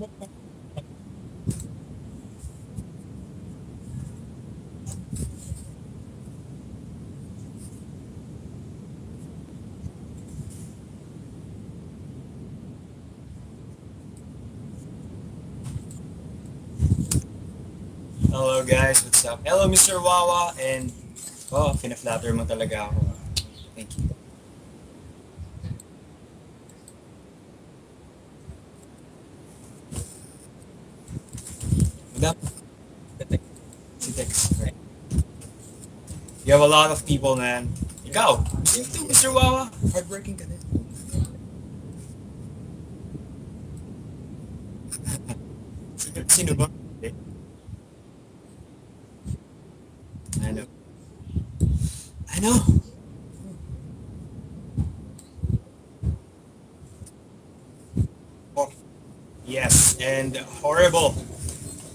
Hello guys, what's up? Hello Mr. Wawa and oh, pina-flatter mo talaga ako. Thank you. Madam, si Tex, right? You have a lot of people, man. Ikaw, you too, Mr. Wawa. Hardworking ka din. Sino ba? I know. I know. Oh, yes, and horrible.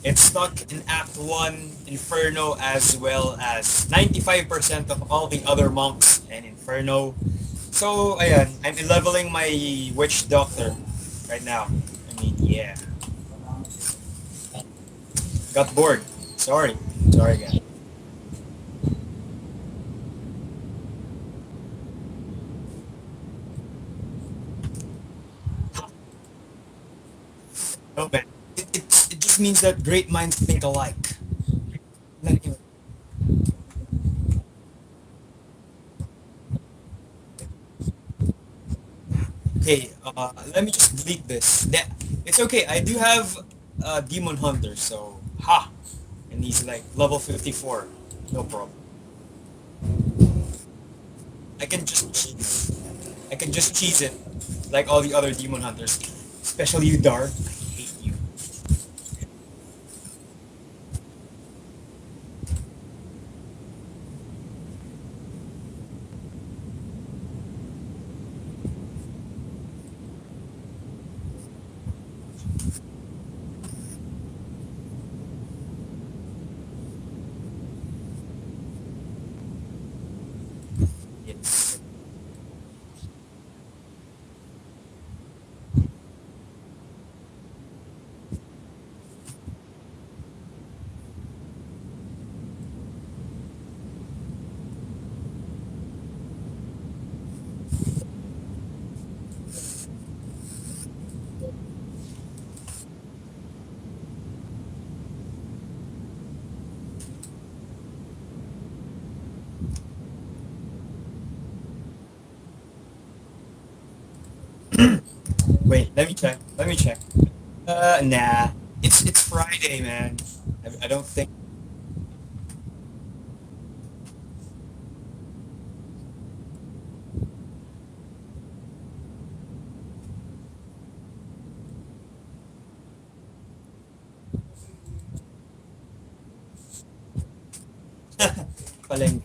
It's stuck in Act 1 Inferno as well as 95% of all the other monks in Inferno. So, ayan, I'm leveling my Witch Doctor right now. I mean, yeah. Got bored. Sorry. Sorry, guys. No, man. It just means that great minds think alike. Anyway, okay, let me just delete this. It's okay. I do have Demon Hunter, so ha! And he's like level 54. No problem. I can just cheese. I can just cheese it like all the other Demon Hunters. Especially you, Dark. I hate you. Yes. Wait, let me check. Let me check. Nah. It's Friday, man. I don't think. Palengke.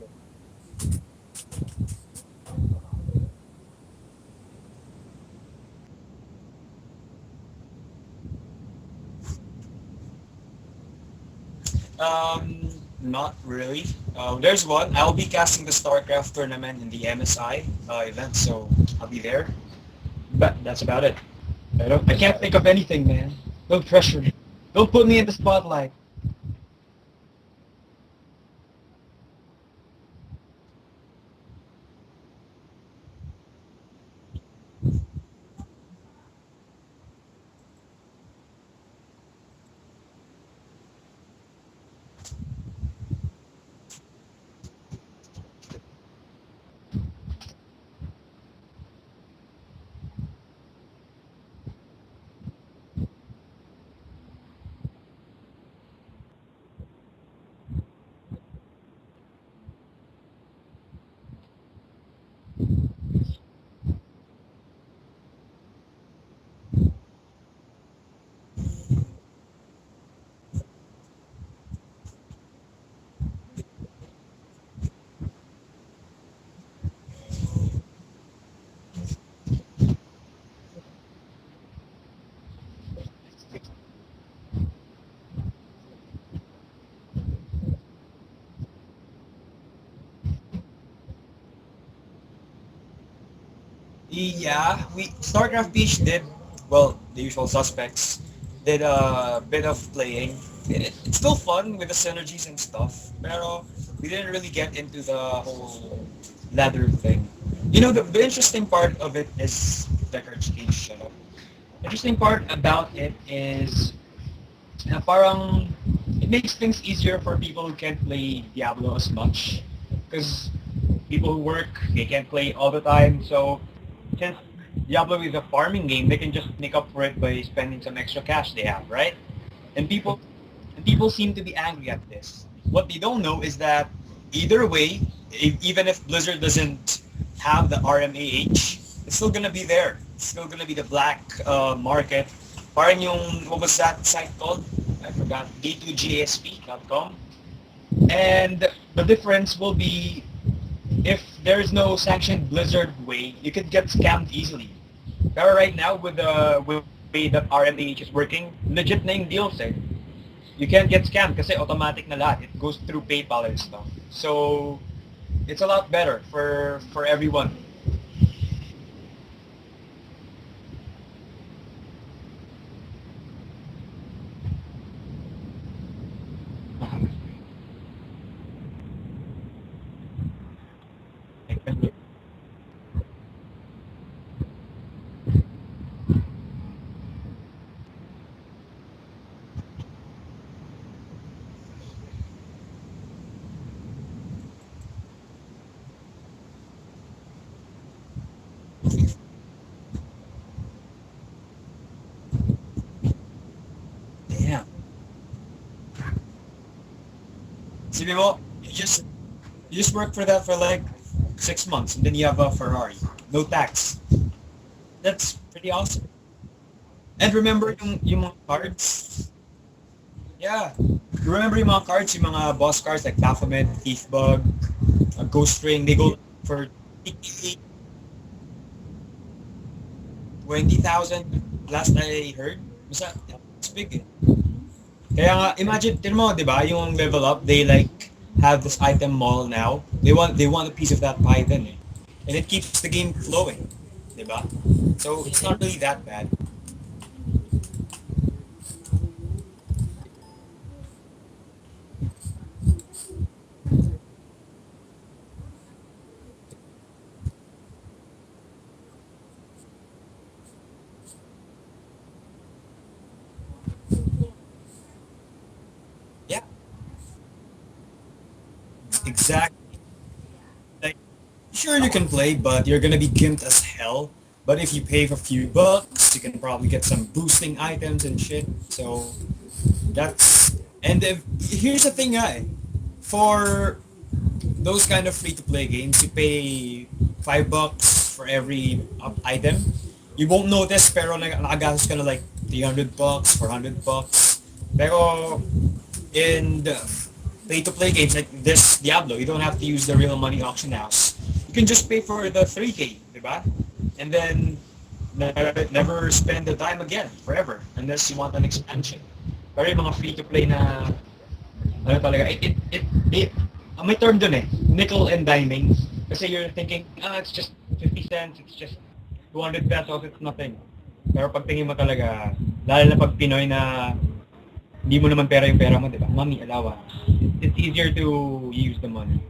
Not really. There's one. I'll be casting the StarCraft tournament in the MSI event, so I'll be there. But that's about it. I can't think of anything, man. Don't pressure me. Don't put me in the spotlight. Yeah, we StarCraft Beach did well the usual suspects. did a bit of playing. It's still fun with the synergies and stuff, pero we didn't really get into the whole ladder thing. You know, the interesting part of it is Deckard's Cage, shut up. Interesting part about it is na parang it makes things easier for people who can't play Diablo as much because people who work they can't play all the time. So since Diablo is a farming game, they can just make up for it by spending some extra cash they have, right? And people seem to be angry at this. What they don't know is that either way, even if Blizzard doesn't have the RMAH, it's still gonna be there. It's still gonna be the black market. Parang yung, what was that site called? I forgot. D2GSP.com. And the difference will be if there's no sanctioned Blizzard way, you could get scammed easily. Pero right now, with the way that RMAH is working, legit na yung deals eh. You can't get scammed kasi automatic na lahat. It goes through PayPal and stuff. So, it's a lot better for everyone. Damn. Sabi mo, you just work for that for like 6 months and then you have a Ferrari. No tax. That's pretty awesome. And remember yung mga cards? Yeah. Remember yung mga cards, yung mga boss cards like Baphomet, Thiefbug, Ghost Ring, they go for 20,000 last I heard. Basta, it's big eh. Kaya nga, imagine, tignan mo, di ba, yung level up, they like have this item mall now. They want a piece of that pie then eh. And it keeps the game flowing. Di ba? So, it's not really that bad. Yeah, exactly. Like, sure you can play, but you're gonna be gimped as hell. But if you pay for a few bucks, you can probably get some boosting items and shit. So that's and here's the thing, guy. For those kind of free to play games, you pay $5 for every item. You won't notice, pero nakagastos ka na like $300, $400. Pero in the pay to play games like this Diablo, you don't have to use the real money auction house. You can just pay for the 3K, diba? And then never spend the time again forever unless you want an expansion. Pero yung mga free to play na ano talaga, may term dun eh, nickel and diming. Kasi you're thinking, it's just 50 cents, it's just 200 pesos, it's nothing. Pero pag tingin mo talaga, lalo na pag Pinoy na hindi mo naman pera yung pera mo, di ba? Money, alawa. It's easier to use the money.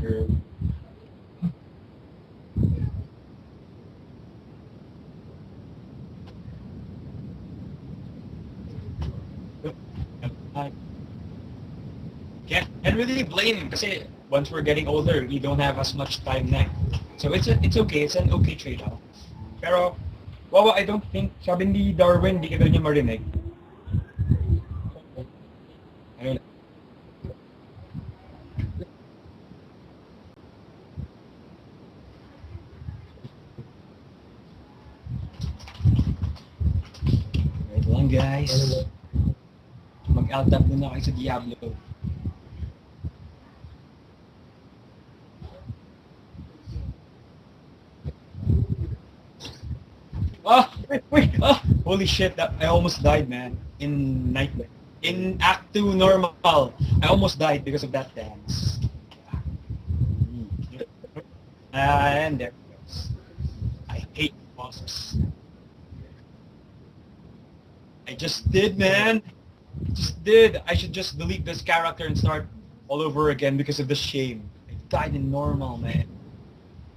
Sure. I can't really blame him kasi once we're getting older, we don't have as much time now. So it's okay, it's an okay trade-off. Pero, Wawa, I don't think, sabi ni Darwin, di kita niya marinig. Ayun. Wait lang guys. Mag-alt up muna kayo sa Diablo. Oh, wait. Oh, holy shit! I almost died, man. In Nightmare. In Act 2 normal, I almost died because of that dance. And there it goes. I hate bosses. I just did, man. I just did. I should just delete this character and start all over again because of the shame. I died in normal, man.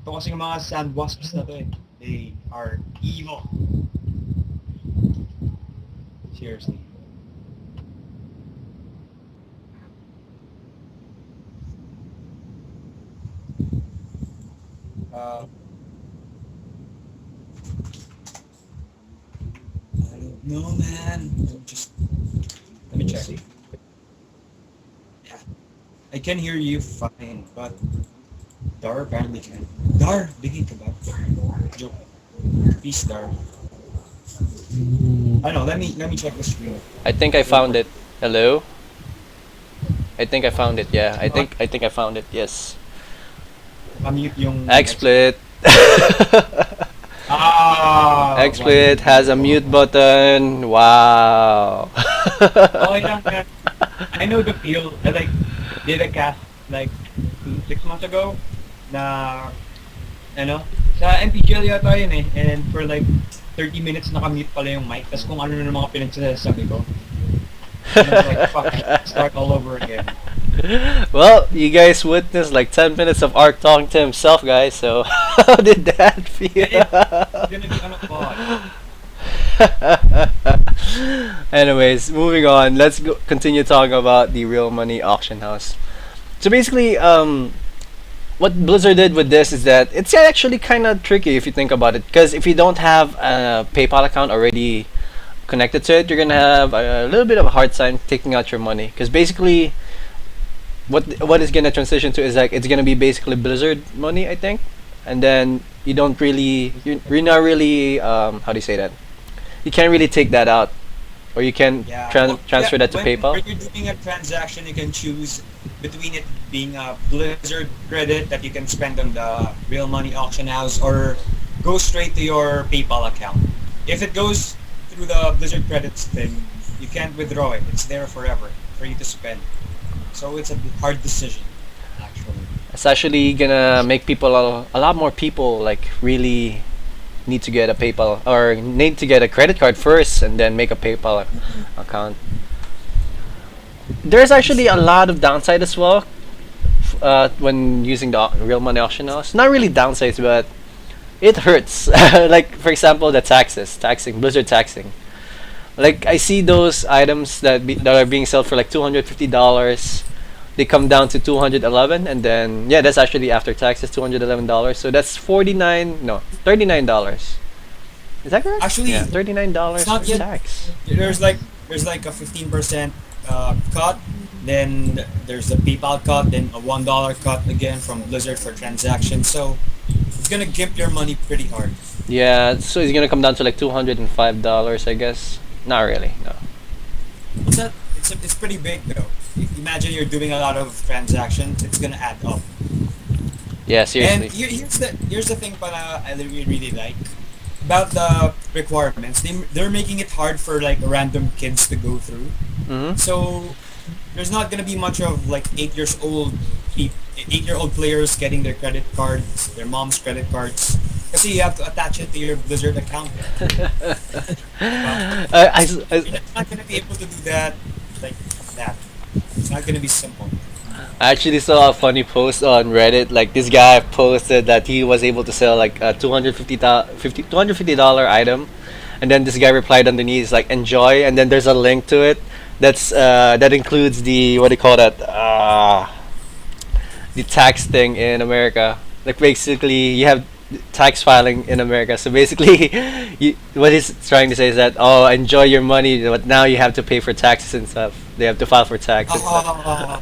Ito kasi yung mga sand wasps na to eh. They are evil. Seriously. Uh, I don't know, man. Just let me check. Yeah, I can hear you fine, but Dar apparently can. Dar, bigay ka ba? Joke. Peace, Dar. I don't know. Let me check the screen. I think I found it. Hello? I think I found it. Yeah, I think I found it. Yes. Unmute yung XSplit. XSplit wow. has a mute button. Wow. Okay lang, man. I know the feel. I like did a cast like 6 months ago na ano sa MPGL yata yun eh, and for like 30 minutes nakamute pala yung mic, tas kung ano na mga pinagsasabi ko, and I was like fuck, start all over again. Well, you guys witnessed like 10 minutes of Ark talking to himself, guys. So, how did that feel? It's gonna be ano po. Anyways, moving on. Let's continue talking about the real money auction house. So basically, what Blizzard did with this is that it's actually kind of tricky if you think about it. Because if you don't have a PayPal account already connected to it, you're gonna have a little bit of a hard time taking out your money. Because basically, what is gonna transition to is like it's gonna be basically Blizzard money, I think, and then you're not really how do you say that? You can't really take that out, or you can Yeah. transfer that to PayPal. When you're doing a transaction, you can choose between it being a Blizzard credit that you can spend on the real money auction house, or go straight to your PayPal account. If it goes through the Blizzard credits thing, you can't withdraw it. It's there forever for you to spend. So it's a hard decision, actually. It's actually gonna make people a lot more people like really need to get a PayPal or need to get a credit card first and then make a PayPal account. There's actually a lot of downside as well when using the real money auction house. Not really downsides, but it hurts. Like for example, the taxing, Blizzard taxing. Like I see those items that are being sold for like $250. They come down to 211, and then yeah, that's actually after taxes, $211. So that's $39. Is that correct? Actually, yeah, $39 it's not for yet. tax. There's like a 15% cut. Then there's a PayPal cut. Then a $1 cut again from Blizzard for transactions. So it's gonna gimp your money pretty hard. Yeah, so it's gonna come down to like $205, I guess. Not really, no. What's that? It's pretty big though. Imagine you're doing a lot of transactions. It's gonna add up. Yeah, And seriously. here's the thing, para I really like about the requirements. They're making it hard for like random kids to go through. Mm-hmm. So there's not gonna be much of like 8-year-old players getting their credit cards, their mom's credit cards. Kasi you have to attach it to your Blizzard account. You're not gonna be able to do that like that. It's not gonna be simple. I actually saw a funny post on Reddit. Like this guy posted that he was able to sell like a $250 item, and then this guy replied underneath like enjoy, and then there's a link to it. That includes the what do you call that? The tax thing in America. Like basically you have tax filing in America. So basically, what he's trying to say is that enjoy your money, but now you have to pay for taxes and stuff. They have to file for tax and stuff.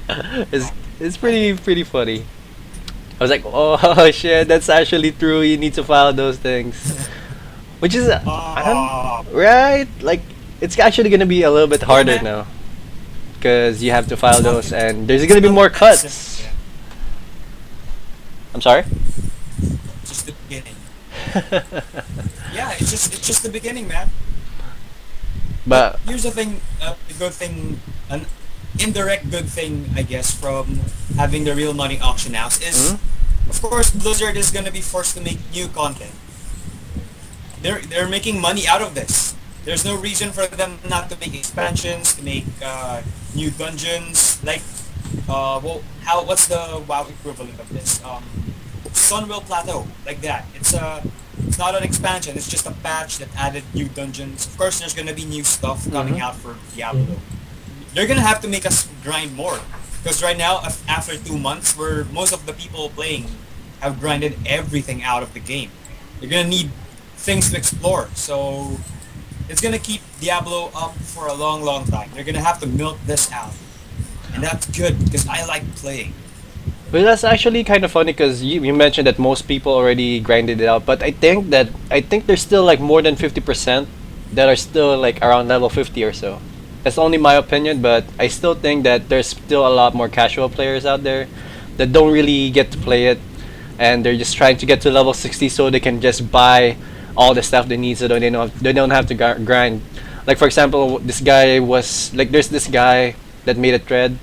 It's pretty funny. I was like, oh shit, that's actually true. You need to file those things, which is I don't right. Like it's actually gonna be a little bit harder now because you have to file those, and there's gonna be more cuts. Yeah, I'm sorry. just the beginning. yeah, it's just the beginning, man. But But here's the thing, the good thing, an indirect good thing, I guess, from having the real money auction house is, mhm, of course, Blizzard is gonna be forced to make new content. They're making money out of this. There's no reason for them not to make expansions, to make new dungeons. Like, what's the WoW equivalent of this? Sunwell Plateau, like that. It's not an expansion. It's just a patch that added new dungeons. Of course, there's gonna be new stuff coming mhm. out for Diablo. They're gonna have to make us grind more because right now, after 2 months, where most of the people playing have grinded everything out of the game, they're gonna need things to explore. So it's gonna keep Diablo up for a long, long time. They're gonna have to milk this out, and that's good because I like playing. But that's actually kind of funny because you mentioned that most people already grinded it out, but I think there's still like more than 50% that are still like around level 50 or so. That's only my opinion, but I still think that there's still a lot more casual players out there that don't really get to play it, and they're just trying to get to level 60 so they can just buy all the stuff they need so they don't have to grind. Like for example, this guy was like there's this guy that made a thread.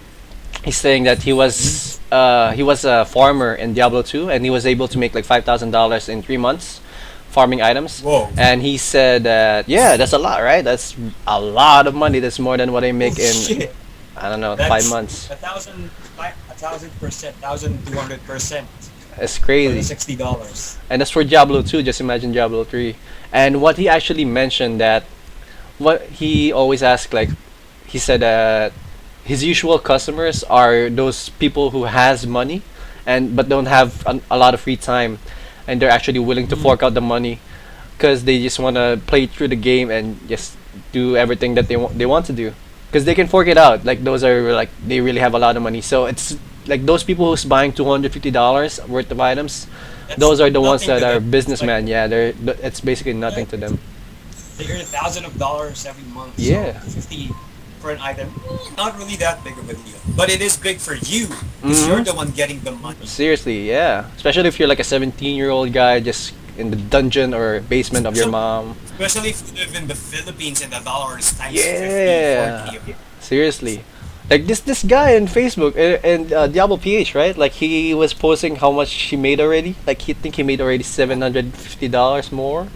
He's saying that he was a farmer in Diablo 2 and he was able to make like $5,000 in 3 months farming items. Whoa! And he said that yeah, that's a lot, right? That's a lot of money. That's more than what I Oh make in shit! I don't know five That's months. 1,000%, 1,200% It's for the crazy. $60. And that's for Diablo 2. Just imagine Diablo 3. And what he actually mentioned that what he always asks like he said that his usual customers are those people who has money and but don't have a lot of free time and they're actually willing to Mm. fork out the money because they just want to play through the game and just do everything that they want to do because they can fork it out like those are like they really have a lot of money so it's like those people who's buying $250 worth of items That's those are the ones nothing that to are them. It's like businessmen yeah it's basically yeah, nothing to them they earn $1,000 every month, so yeah 50 for an item, not really that big of a deal. But it is big for you because you're hmm the one getting the money. Seriously, yeah. Especially if you're like a 17-year-old guy just in the dungeon or basement of your Especially, mom. especially if you live in the Philippines and the dollar is times 50, Yeah. 40. Seriously. Like this guy on Facebook and DiabloPH, right? Like he was posting how much he made already. Like he think he made already $750 more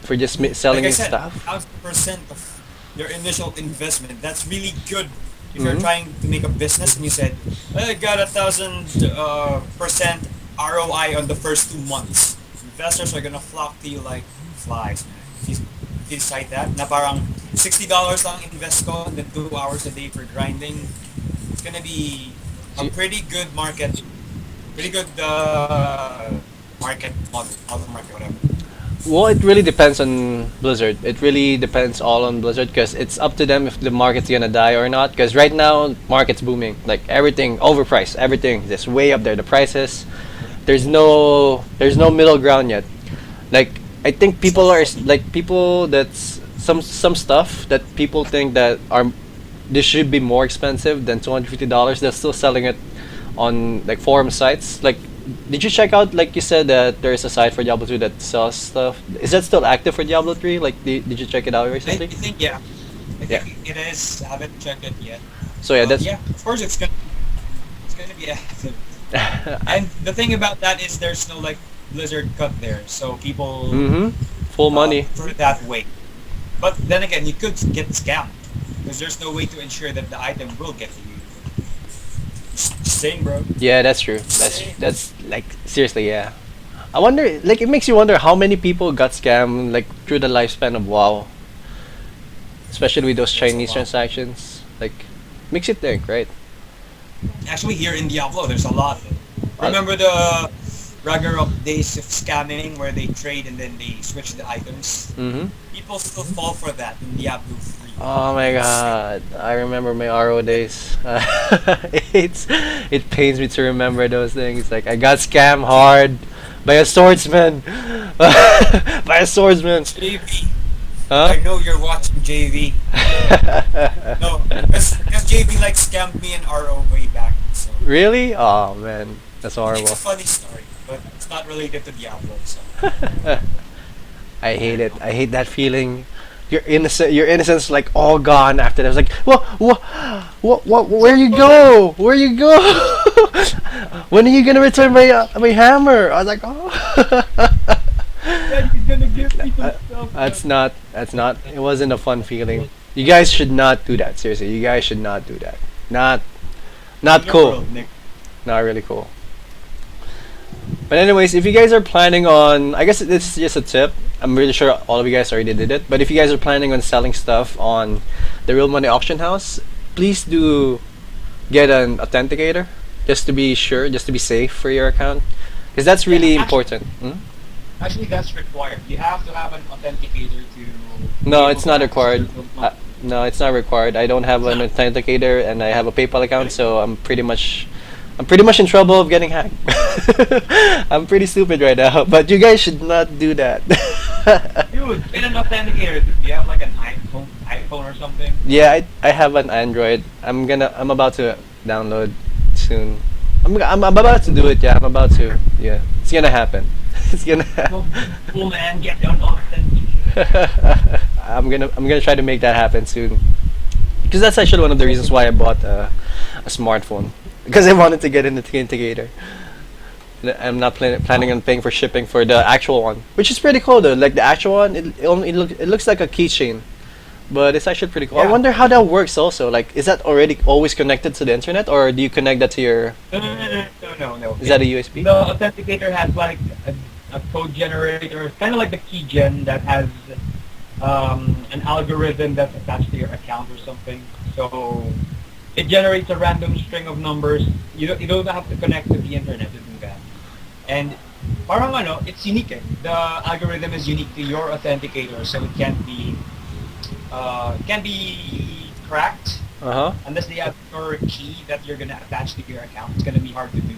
for just Like selling I his said, stuff. 1,000% of your initial investment. That's really good. If you're hmm trying to make a business and you said, I got 1,000% ROI on the first 2 months, investors are gonna flock to you like flies, man. If you decide that, na parang $60 lang invest ko and then 2 hours a day for grinding, it's gonna be a pretty good market, pretty good market model market, whatever. Well, it really depends on Blizzard. It really depends all on Blizzard because it's up to them if the market's gonna die or not. Because right now, market's booming. Like everything overpriced, everything is way up there. The prices, there's no middle ground yet. Like I think people are like people that's some stuff that people think that are this should be more expensive than $250. They're still selling it on like forum sites. Like, did you check out like you said that there's a site for Diablo 2 that sells stuff? Is that still active for Diablo 3? Like, did you check it out I recently? think yeah, I Yeah. think it is. I haven't checked it yet. So yeah, that's Yeah, of course it's gonna be active. And the thing about that is there's no like Blizzard cut there, so people mm-hmm. Full money. prefer it that way. But then again, you could get scammed because there's no way to ensure that the item will get to you. Just saying, bro. Yeah, that's true. Just saying. That's like seriously, yeah. I wonder, like, it makes you wonder how many people got scammed like through the lifespan of WoW, especially with those There's a Chinese lot. transactions. Like, makes you think, right? Actually, here in Diablo, there's a lot. Uh, Remember the Ragnarok days of scamming where they trade and then they switch the items? mm-hmm. People still fall for that in Diablo 3. Oh my god, I remember my RO days. It's it pains me to remember those things. Like I got scammed hard by a swordsman, by a swordsman. JV, Huh? I know you're watching JV. No, because JV like scammed me in RO way back. So Really? Oh man, that's it's a horrible. funny story, but it's not related to Diablo. So I hate it. I hate that feeling. Your innocence like all gone after that. It's like, what, where you go? Where you go? When are you gonna return my hammer? I was like, oh. Then he's gonna give me some stuff. That's not. It wasn't a fun feeling. You guys should not do that. Seriously, you guys should not do that. Not, not cool. Nick. Not really cool. But anyways, if you guys are planning on, I guess this is just a tip. I'm really sure all of you guys already did it. But if you guys are planning on selling stuff on the Real Money Auction House, please do get an authenticator, just to be sure, just to be safe for your account, because that's really Yeah, important. actually, that's required. You have to have an authenticator to be No, able it's to not access required. your money. No, it's not required. I don't have It's an not. authenticator and I have a PayPal account, so I'm pretty much in trouble of getting hacked. I'm pretty stupid right now, but you guys should not do that. Dude, get an authenticator. Do you have like an iPhone or something? Yeah, I have an Android. I'm about to download soon. I'm about to do it. Yeah, I'm about to. Yeah, it's gonna happen. It's gonna. Well, cool man, get an authenticator. I'm gonna try to make that happen soon. Because that's actually one of the reasons why I bought a smartphone. Because I wanted to get an authenticator. I'm not planning on paying for shipping for the actual one, which is pretty cool though. Like the actual one, it looks like a keychain, but it's actually pretty cool. I Yeah. wonder how that works. Also, like, is that already always connected to the internet, or do you connect that to your? No. Is that a USB? The authenticator has like a code generator, kind of like the keygen that has an algorithm that's attached to your account or something. So it generates a random string of numbers. You don't have to connect to the internet to do that. And parang ano, it's unique. The algorithm is unique to your authenticator, so it can't be cracked Uh huh. unless they have your key that you're gonna attach to your account. It's gonna be hard to do.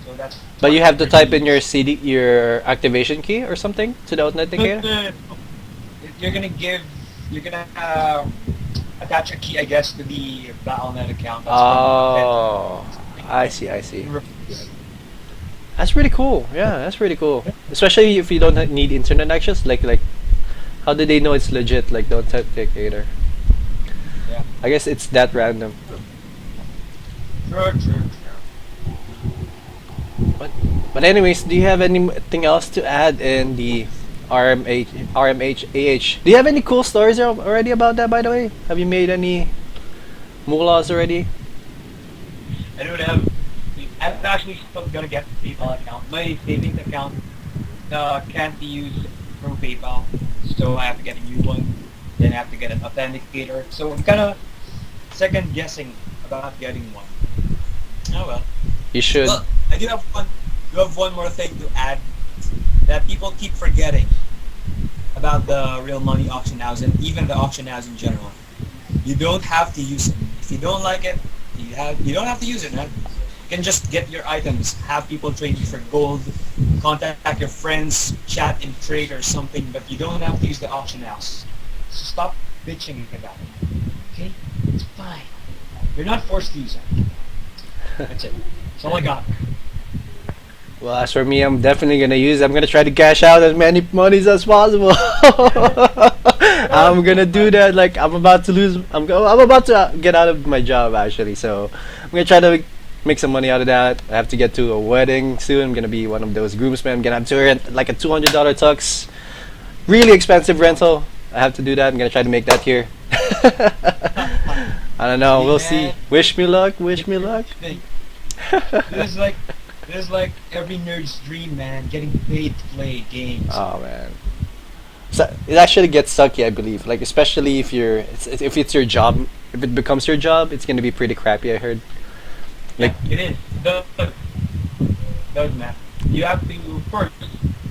So that's. But you why have to there's type in unique. your activation key or something to the authenticator. You're gonna attach a key, I guess, to the Battle.net account. That's Oh, I see. I see. That's pretty cool. Yeah, that's pretty cool. Especially if you don't need internet access. Like, how do they know it's legit? Like the authenticator. Yeah. I guess it's that random. True. But anyways, do you have anything else to add in the RMAH? Do you have any cool stories already about that? By the way, have you made any mullahs already? I don't have. I'm actually still gonna get the PayPal account. My savings account can't be used through PayPal, so I have to get a new one. Then I have to get an authenticator. So I'm kind of second guessing about getting one. Oh well. You should. Well, I do have one more thing to add that people keep forgetting about the real money auction house and even the auction house in general. You don't have to use it. If you don't like it, you don't have to use it, man. You can just get your items, have people trade you for gold, contact your friends, chat and trade or something, but you don't have to use the auction house. So stop bitching about it. Okay? It's fine. You're not forced to use it. That's it. That's all I got. Well, as for me, I'm definitely gonna use. I'm gonna try to cash out as many monies as possible. I'm gonna do that. Like I'm about to lose. I'm about to get out of my job actually. So I'm gonna try to make some money out of that. I have to get to a wedding soon. I'm gonna be one of those groomsmen. I'm gonna have to rent like a $200 tux, really expensive rental. I have to do that. I'm gonna try to make that here. I don't know. We'll see. Wish me luck. Wish me luck. This is like every nerd's dream, man. Getting paid to play games. Oh man. So it actually gets sucky, I believe. Like especially if it's your job, if it becomes your job, it's gonna be pretty crappy. I heard. Like Yeah, it is. Does man. You have to first.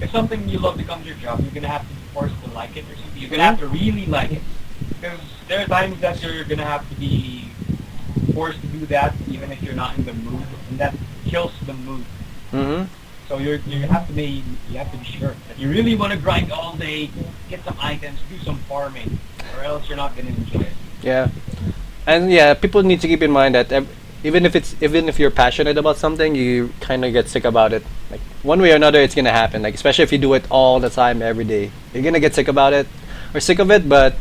If something you love becomes your job, you're gonna have to be forced to like it or something. You're gonna have to really like it, because there are times that you're gonna have to be forced to do that, even if you're not in the mood, and that kills the mood. mm-hmm. So you have to be sure that you really want to grind all day, get some items, do some farming, or else you're not gonna enjoy it. Yeah. And yeah, people need to keep in mind that even if you're passionate about something, you kind of get sick about it. Like one way or another, it's gonna happen. Like especially if you do it all the time, every day, You're gonna get sick about it or sick of it, but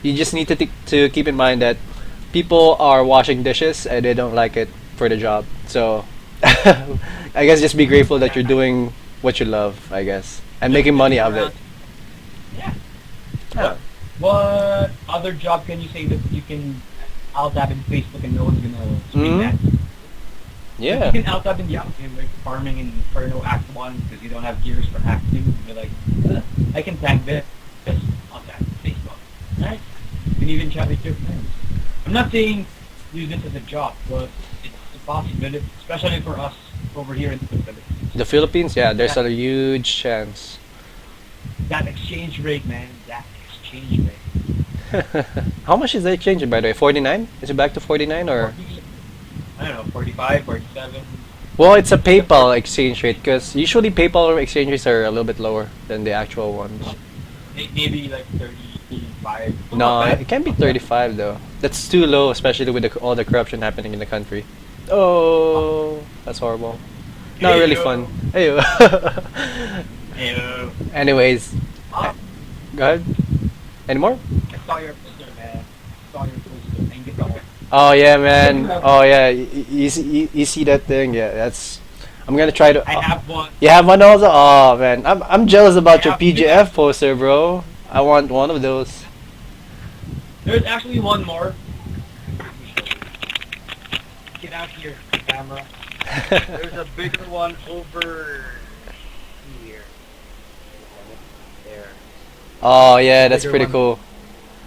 you just need to keep in mind that people are washing dishes and they don't like it for the job. So I guess just be grateful that you're doing what you love, I guess, and making money out of it. Yeah. Yeah. What other job can you say that you can alt tab in Facebook and no one's gonna scream Mhm. at? Yeah. You can alt tab in Diablo, like farming in Inferno Act 1 because you don't have gears for Act 2. You're like, I can tag this on that Facebook. Right? You can even chat with your friends. I'm not saying use this as a job, but it's a possibility, especially for us over here in the Philippines. The Philippines, yeah, there's That, a huge chance. that exchange rate, man, that exchange rate. How much is that changing, by the way? 49? Is it back to 49 or? 40, I don't know, 45, 47. Well, it's a PayPal exchange rate because usually PayPal exchange rates are a little bit lower than the actual ones. Maybe like 35. No, it can't be 35 though. That's too low, especially with all the corruption happening in the country. Oh, that's horrible. Not really fun. Hey. Hey, Anyways, ah, go ahead. Any more? I saw your poster, man. I saw your poster. Thank you so much. Oh yeah, man. Oh yeah. You see that thing? Yeah, that's. I'm gonna try to. I have one. You have one also? Oh man, I'm jealous about I your have PGF poster, bro. I want one of those. There's actually one more. Get out here, camera. There's a bigger one over here. There. Oh yeah, that's Bigger pretty one. cool.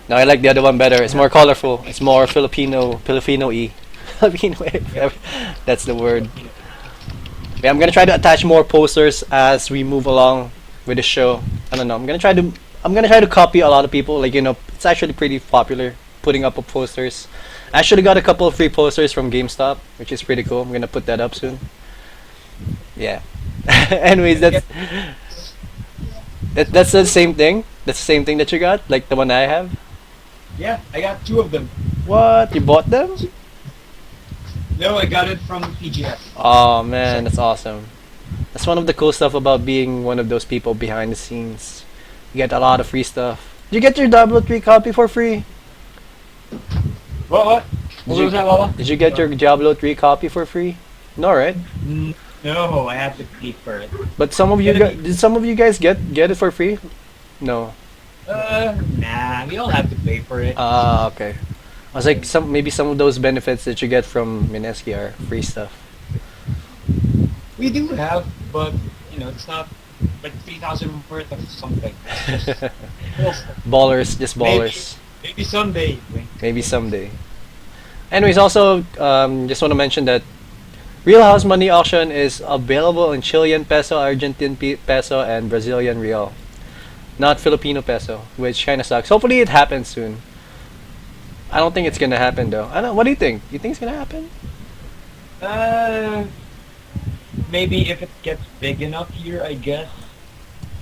No, I like the other one better. It's more colorful. It's more Filipino-y. Filipino-y. That's the word. Yeah, I'm gonna try to attach more posters as we move along with the show. I don't know. I'm gonna try to copy a lot of people. Like, it's actually pretty popular putting up posters. I actually got a couple of free posters from GameStop, which is pretty cool. I'm gonna put that up soon. Yeah. Anyways, that's the same thing. That's the same thing that you got, like the one I have. Yeah, I got two of them. What? You bought them? No, I got it from PGF. Oh man, that's awesome. That's one of the cool stuff about being one of those people behind the scenes. You get a lot of free stuff. Did you get your Diablo 3 copy for free? What? Did What you, was that, Baba? did you get your Diablo 3 copy for free? No, right? No, I had to pay for it. But did some of you guys get it for free? No. Nah, we don't have to pay for it. Ah, okay. I was like, maybe some of those benefits that you get from Mineski are free stuff. We do have, but it's not like 3,000 worth of something. It's just Ballers, just ballers. maybe someday. Wink. Maybe someday. Anyways, also, just want to mention that Real House Money Auction is available in Chilean peso, Argentine peso, and Brazilian real. Not Filipino peso, which kind of sucks. Hopefully it happens soon. I don't think it's gonna happen though. I don't. What do you think? You think it's gonna happen? Maybe if it gets big enough here, I guess.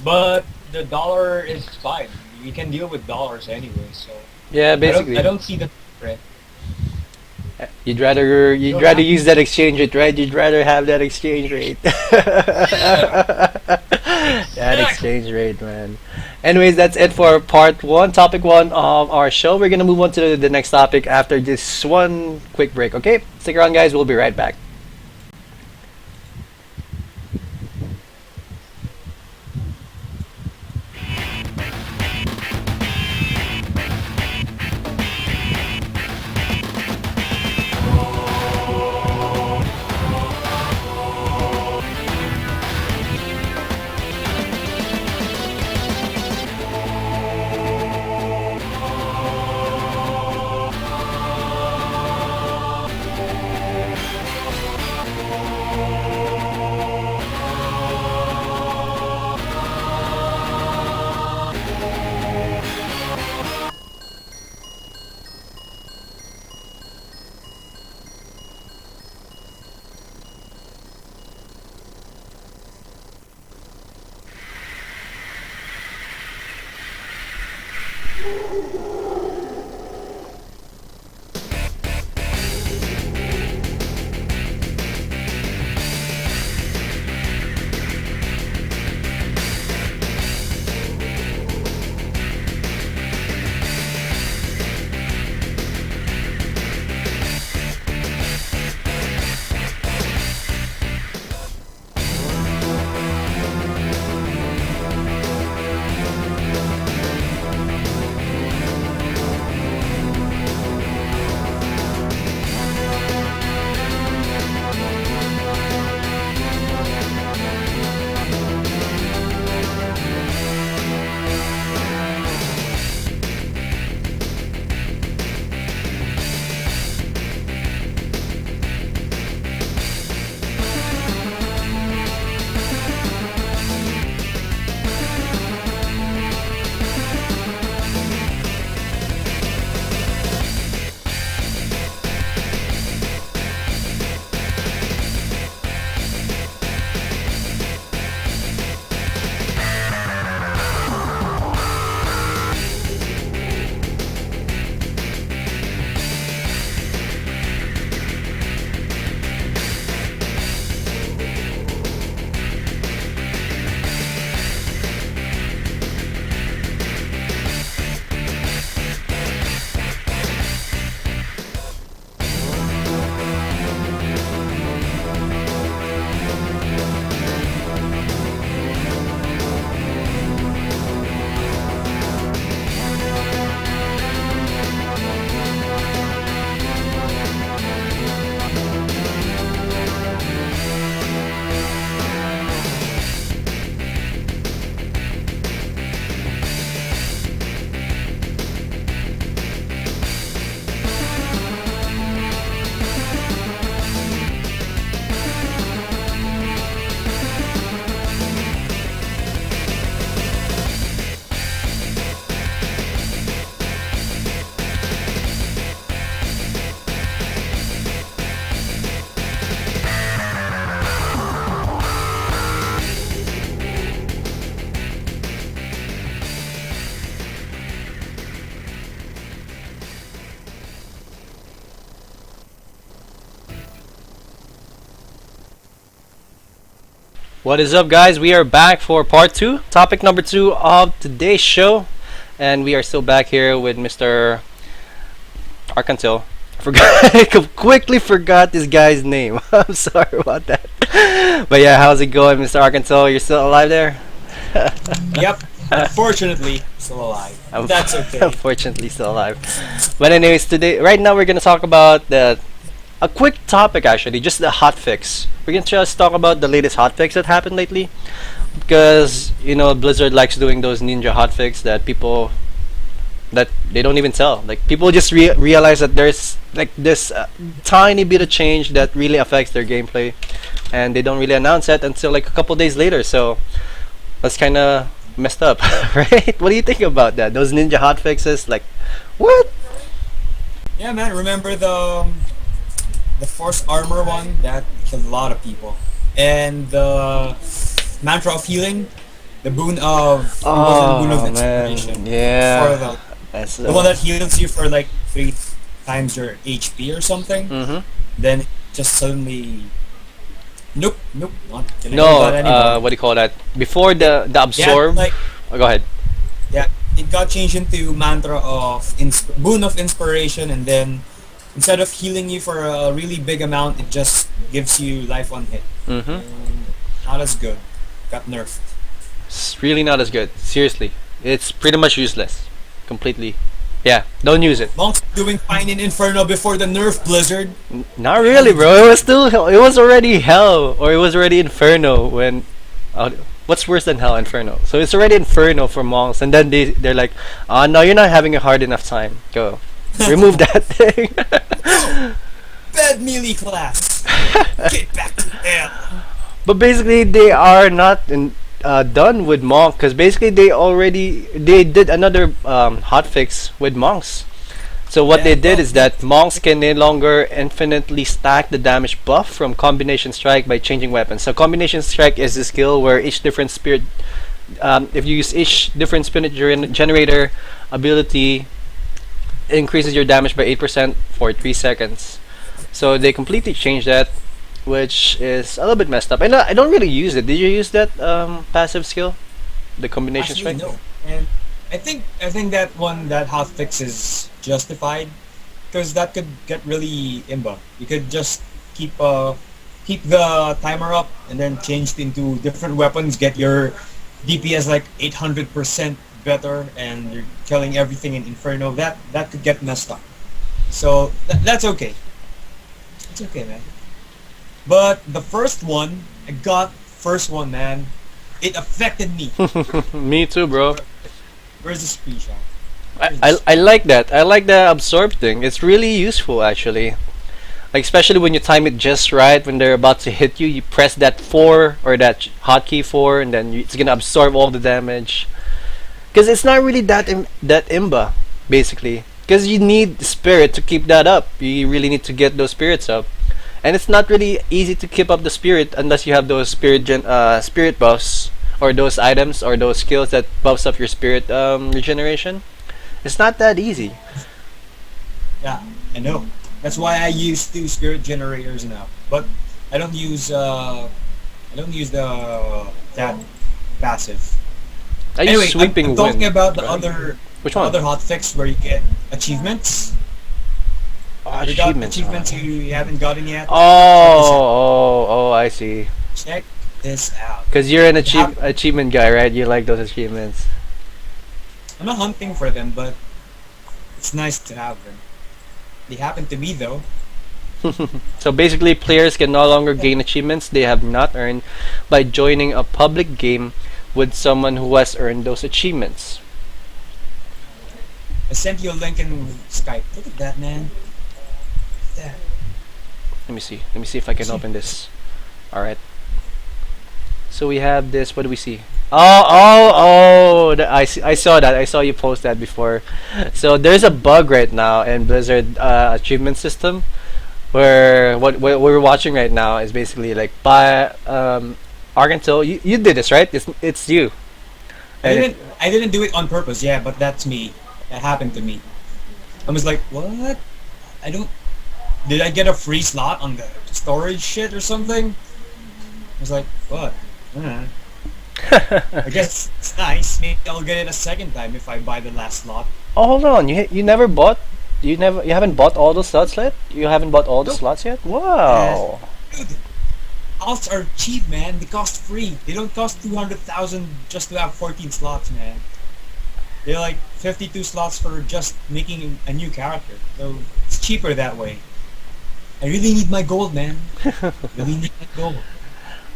But the dollar is fine. We can deal with dollars anyway, so Yeah, basically. I don't see the threat. You'd rather Don't rather have- use that exchange rate, right? You'd rather have that exchange rate. That exchange rate, man. Anyways, that's it for part one, topic one of our show. We're gonna move on to the next topic after this one quick break. Okay, stick around, guys. We'll be right back. What is up, guys? We are back for part two, topic number two of today's show, and we are still back here with Mr. Arkanthiel. I quickly forgot this guy's name. I'm sorry about that. But yeah, how's it going, Mr. Arkanthiel? You're still alive there? Yep. Unfortunately, still alive. That's okay. Unfortunately, still alive. But anyways, today, right now, we're gonna talk about a quick topic actually, just the hotfix. We're gonna just talk about the latest hotfix that happened lately, because Blizzard likes doing those ninja hotfix that people that they don't even sell. Like people just realize that there's like this tiny bit of change that really affects their gameplay, and they don't really announce it until like a couple days later. So that's kind of messed up, right? What do you think about that? Those ninja hotfixes, like what? Yeah, man. Remember the Force Armor one that killed a lot of people, and the Mantra of Healing, the boon of boon of inspiration. Yeah. For the one that heals you for like 3 times your HP or something. Mm-hmm. Then just suddenly, nope, not gonna No, do that anymore. what do you call that? Before the absorb. Yeah, like Go ahead. yeah, it got changed into Mantra of boon of inspiration, and then instead of healing you for a really big amount, it just gives you life on hit. Mm-hmm. Not as good. Got nerfed. It's really not as good. Seriously, it's pretty much useless. Completely. Yeah, don't use it. Monks doing fine in Inferno before the nerf, Blizzard. Not really, bro. It was still hell. It was already hell, or it was already Inferno when. What's worse than hell? Inferno. So it's already Inferno for monks, and then they're like, no, you're not having a hard enough time. Go, remove that thing. Bad melee class. Get back to hell. But basically, they are not done with monk, because basically they did another hotfix with monks. So what they did is that monks can no longer infinitely stack the damage buff from combination strike by changing weapons. So combination strike is a skill where each different spirit, if you use each different spirit generator ability, it increases your damage by 8% for 3 seconds. So they completely changed that, which is a little bit messed up. And I don't really use it. Did you use that passive skill, the combination Actually, strike? no. And I think that hotfix is justified, because that could get really imba. You could just keep the timer up and then change into different weapons, get your DPS like 800% better, and you're killing everything in Inferno. That could get messed up. So that's okay. It's okay, man. But the first one, man. It affected me. Me too, bro. Where's the screenshot? I like that. I like the absorb thing. It's really useful actually. Like especially when you time it just right, when they're about to hit you, you press that 4 or that hotkey 4, and then it's gonna absorb all the damage. Because it's not really that imba, basically. Because you need spirit to keep that up. You really need to get those spirits up, and it's not really easy to keep up the spirit unless you have those spirit buffs, or those items or those skills that buffs up your spirit regeneration. It's not that easy. Yeah, I know. That's why I use 2 spirit generators now. But I don't use the that passive. I Anyway, use sweeping I'm talking wind. about the right? other Which one? other hotfix where you get achievements. You got achievements you haven't gotten yet. Oh, I see. Check this out. Because you're an achievement guy, right? You like those achievements. I'm not hunting for them, but it's nice to have them. They happen to me though. So basically, players can no longer gain achievements they have not earned by joining a public game with someone who has earned those achievements. I sent you a link in Skype. Look at that, man. Look at that. Let me see. Let me see if I can open this. All right. So we have this. What do we see? I saw that. I saw you post that before. So there's a bug right now in Blizzard achievement system, where what we're watching right now is basically like by Arkanthiel. You did this, right? It's you. I didn't do it on purpose. Yeah, but that's me. That happened to me. I was like, what? Did I get a free slot on the storage shit or something? I was like, what? Uh, I guess it's nice. Maybe I'll get it a second time if I buy the last lot. Oh, hold on. You never bought? You haven't bought all the slots yet? You haven't bought all the Nope. slots yet? Wow. Dude, alts are cheap, man. They cost free. They don't cost 200,000 just to have 14 slots, man. They're like 52 slots for just making a new character. So it's cheaper that way. I really need my gold, man. Really need my gold.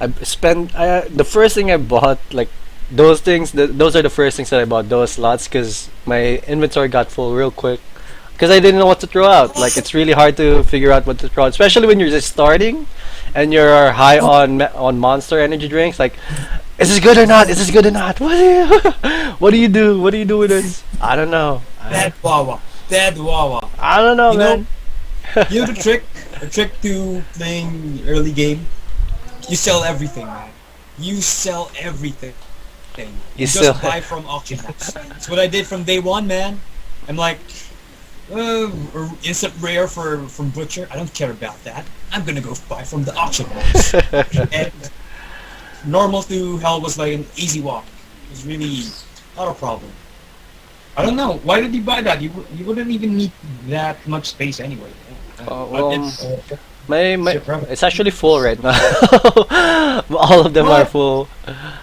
I spent the first thing I bought, like those things. Those are the first things that I bought. Those slots, because my inventory got full real quick. Because I didn't know what to throw out. Like it's really hard to figure out what to throw out, especially when you're just starting, and you're high on Monster energy drinks. Like, is this good or not? Is this good or not? What do you what do you do? What do you do with this? I don't know. Dead Wawa. Dead Wawa. I don't know, You man. You know the trick? The trick to playing early game? You sell everything, man. You sell everything. You You sell- just buy from auction house. That's what I did from day one, man. I'm like, instant rare from Butcher. I don't care about that. I'm gonna go buy from the auction house. And normal to hell was like an easy walk. It was really not a problem. I don't know. Why did you buy that? You wouldn't even need that much space anyway. Well, It's- my Shit, right. it's actually full right now. All of them are What? full.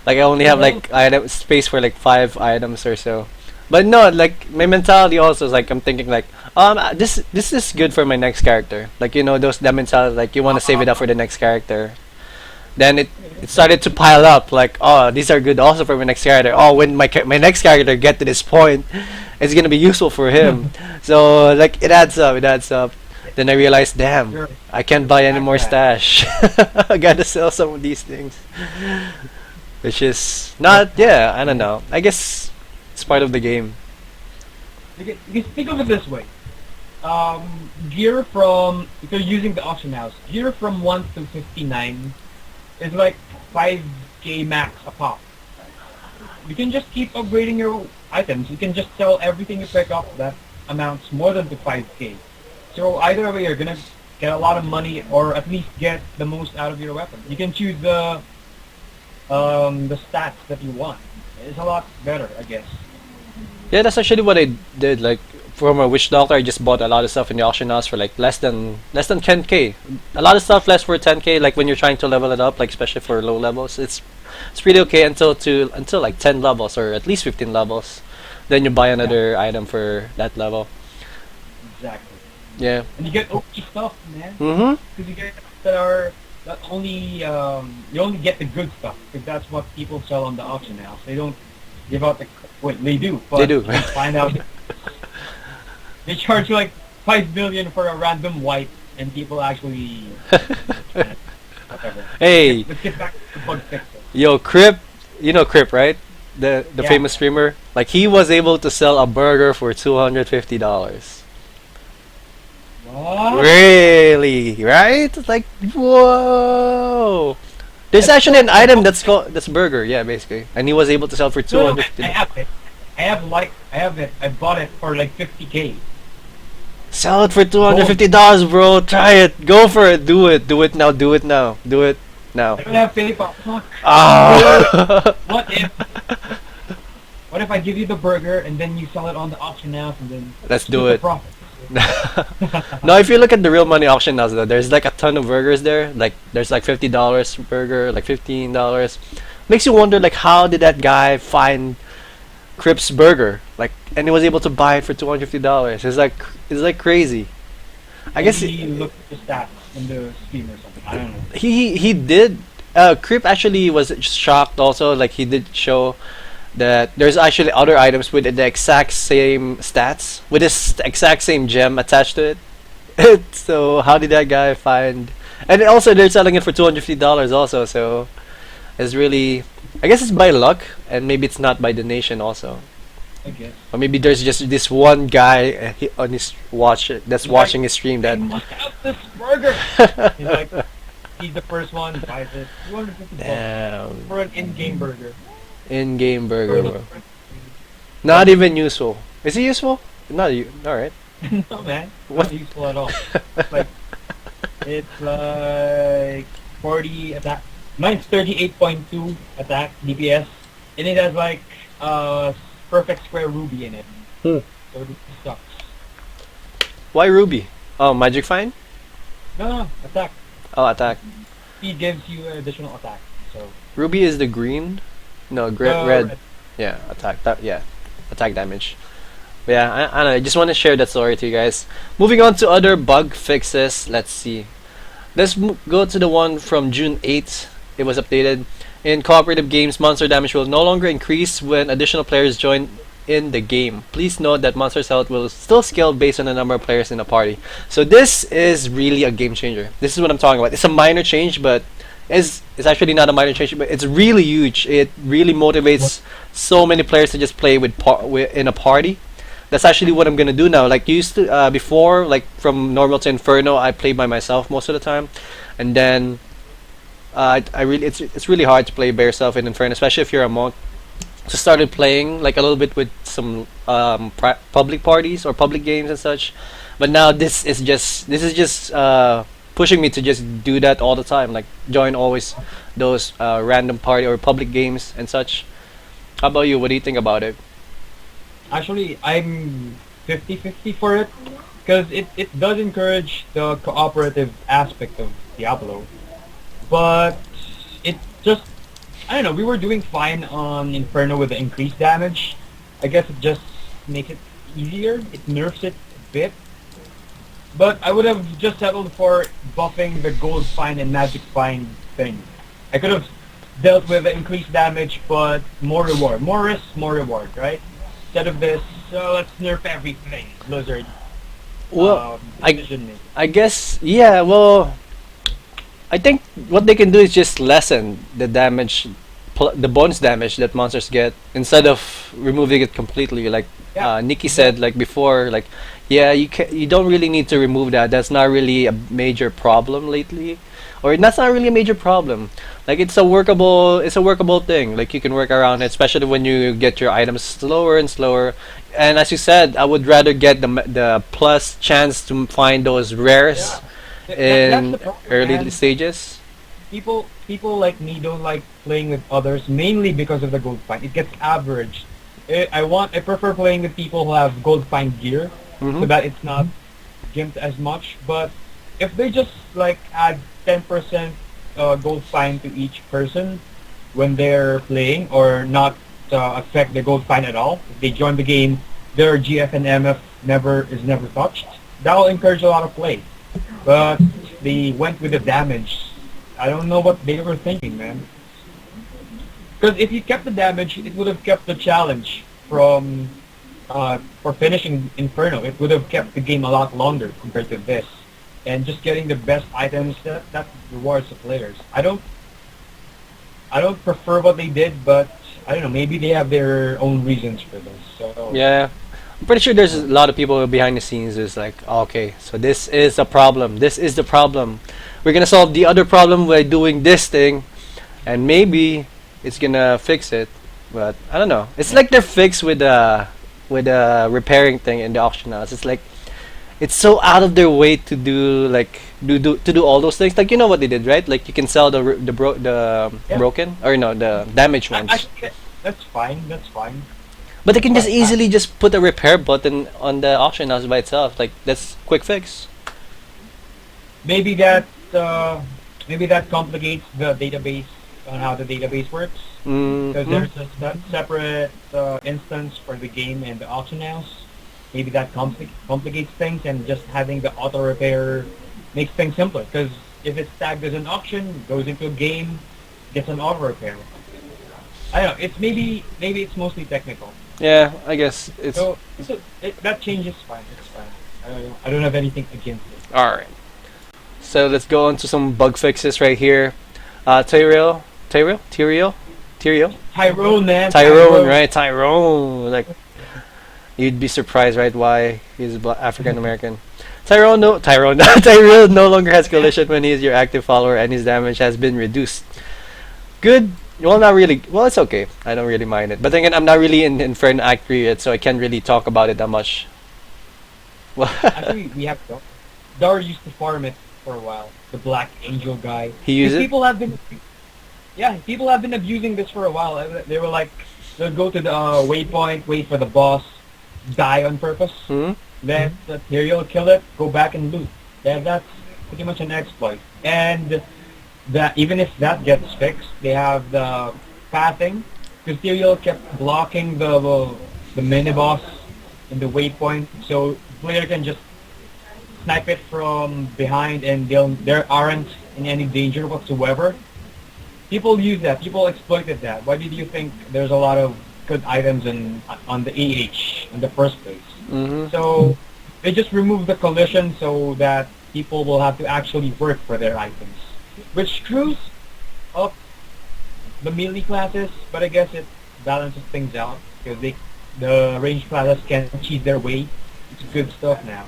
Like I only have like item space for like 5 items or so. But no, like my mentality also is like I'm thinking like this is good for my next character. Like you know that mentality like you want to save it up for the next character. Then it started to pile up like oh these are good also for my next character. Oh when my next character get to this point, it's gonna be useful for him. So like it adds up. It adds up. Then I realized, damn, Sure. I can't buy any more stash. I gotta sell some of these things. Which is not, yeah, I don't know. I guess it's part of the game. you can think of it this way. Gear from, if you're using the auction house, gear from 1 to 59 is like 5k max a pop. You can just keep upgrading your items. You can just sell everything you pick up that amounts more than to 5k. So either way, you're gonna get a lot of money, or at least get the most out of your weapon. You can choose the stats that you want. It's a lot better, I guess. Yeah, that's actually what I did. Like for my witch doctor, I just bought a lot of stuff in the auction house for like less than 10k. A lot of stuff less for 10k. Like when you're trying to level it up, like especially for low levels, it's pretty okay until like 10 levels or at least 15 levels. Then you buy another item for that level. Exactly. Yeah. And you get OP stuff, man. Mhm. Because you get that are not only you only get the good stuff, because that's what people sell on the auction house. They don't give out the wait, they do. But They do. you can find out they charge you like 5 million for a random white, and people actually whatever. Hey, Let's get back to the bug fixer. yo, Crip, you know Crip, right? The Yeah. famous streamer. Like he was able to sell a burger for $250. What? Really? Right? It's like whoa. There's actually an item that's burger, yeah, basically. And he was able to sell for No, $250. I have it. I have it. I bought it for like 50k. Sell it for $250, bro. Try it. Go for it. Do it. Do it now. Do it now. Do it now. I don't have PayPal. Fuck. Ah. What if I give you the burger and then you sell it on the auction house and then Let's split do the it. profit? No, if you look at the real money auction house though, there's like a ton of burgers there. Like there's like $50 burger, like $15. Makes you wonder like how did that guy find Crip's burger? Like and he was able to buy it for $250. It's like crazy. I guess he looked at the stats in the stream or something. I don't know. he did Crip actually was shocked also, like he did show that there's actually other items with the exact same stats with this exact same gem attached to it. So how did that guy find? And also they're selling it for $250 also. So it's really, I guess it's by luck, and maybe it's not by donation also, I guess. or maybe there's just this one guy on his that's watching his stream I that. must have this burger. He's like, he's the first one, buys it. $250 Damn, for an in-game burger. in-game burger, bro. Not even useful. Is it useful? Not you. All right. No man, What? not useful at all. It's like 40 attack, Mine's 38.2 attack DPS, and it has like perfect square ruby in it. Hmm. So it sucks. Why Ruby? Oh, Magic Fine? No, attack. Oh, attack. He gives you additional attack. So Ruby is the green? No, red. Yeah, attack. Yeah, attack damage. But yeah, I don't know. I just want to share that story to you guys. Moving on to other bug fixes. Let's see. Let's go to the one from June 8th. It was updated. In cooperative games, monster damage will no longer increase when additional players join in the game. Please note that monster's health will still scale based on the number of players in the party. So this is really a game changer. This is what I'm talking about. It's a minor change, but it's actually not a minor change, but it's really huge. It really motivates so many players to just play in a party. That's actually what I'm gonna do now. Like used to before, like from normal to inferno, I play by myself most of the time, and then I really it's really hard to play by yourself in inferno, especially if you're a monk. So started playing like a little bit with some public parties or public games and such, but now this is just pushing me to just do that all the time. Like join always those random party or public games and such. How about you? What do you think about it? actually, I'm 50-50 for it because it does encourage the cooperative aspect of Diablo, but it just I don't know. We were doing fine on Inferno with the increased damage. I guess it just makes it easier. It nerfs it a bit. But I would have just settled for buffing the Gold Fine and Magic Fine thing. I could have dealt with the increased damage, but more reward. More risk, more reward, right? Instead of this, let's nerf everything, Blizzard. Well, Decision making. I guess yeah. Well, I think what they can do is just lessen the damage, the bonus damage that monsters get instead of removing it completely. Like Yeah. Nikki said, like before, like yeah, you don't really need to remove that. That's not really a major problem lately, or that's not really a major problem. Like it's a workable thing. Like you can work around it, especially when you get your items slower and slower. And as you said, I would rather get the plus chance to find those rares That's in the problem, early man. stages. People like me don't like playing with others mainly because of the gold fine. It gets averaged. I prefer playing with people who have gold fine gear so Hmm. that it's not gimped as much. But if they just like add 10% gold fine to each person when they're playing, or not affect the gold fine at all, if they join the game, their GF and MF never touched. That will encourage a lot of play. But they went with the damage. I don't know what they were thinking, man. Because if you kept the damage, it would have kept the challenge for finishing Inferno. It would have kept the game a lot longer compared to this. And just getting the best items that rewards the players. I don't prefer what they did, but I don't know. Maybe they have their own reasons for this. So Yeah, I'm pretty sure there's a lot of people behind the scenes who's like, okay, so this is a problem. This is the problem. We're gonna solve the other problem by doing this thing, and maybe it's gonna fix it. But I don't know. It's like they're fixed with the repairing thing in the auction house. It's like it's so out of their way to do like to do all those things. Like you know what they did, right? Like you can sell the Yeah. broken or no the damaged ones. actually, that's fine. That's fine. But they can just But easily just put a repair button on the auction house by itself. Like that's quick fix. maybe that uh, maybe that complicates the database on how the database works. Because Mm-hmm. there's a separate instance for the game and the auction house. Maybe that complicates things, and just having the auto repair makes things simpler. Because if it's tagged as an auction, goes into a game, gets an auto repair. I don't know. It's maybe it's mostly technical. Yeah, I guess it's So that change is fine. It's fine. I don't have anything against it. all right. So let's go on to some bug fixes right here. Tyrael, Tyrone, man. Tyrone, right? Tyrone. Like you'd be surprised, right? Why he's African American. Tyrone, Tyrell no longer has collision when he is your active follower, and his damage has been reduced. Good. Well, not really. Well, it's okay. I don't really mind it. But then again, I'm not really in Inferno Act 3 yet, so I can't really talk about it that much. Well, Actually, we have to. Dar used to farm it for a while. The Black Angel guy. He used These it? people have been. Yeah, people have been abusing this for a while. They were like, they'll go to the waypoint, wait for the boss, die on purpose. Hmm. Then the Tyrael kill it, go back and loot. That's pretty much an exploit. And that even if that gets fixed, they have the pathing. Because Tyrael kept blocking the mini boss in the waypoint, so player can just snipe it from behind, and there aren't in any danger whatsoever. People use that. People exploited that. Why did you think there's a lot of good items on the AH in the first place? Hmm. So they just remove the collision so that people will have to actually work for their items, which screws up the melee classes. But I guess it balances things out because the range classes can cheat their way. It's good stuff now.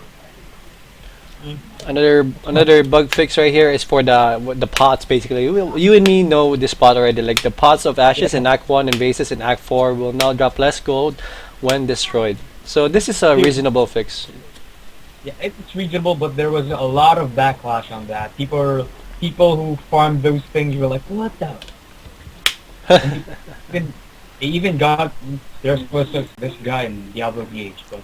Another bug fix right here is for the pots. Basically, you and me know this pot already. Like the pots of ashes in Act 1 and bases in Act 4 will now drop less gold when destroyed. So this is a reasonable fix. Yeah, it's reasonable, but there was a lot of backlash on that. People who farmed those things were like, "What the?" Even they even got there's was this guy in DiabloPH, but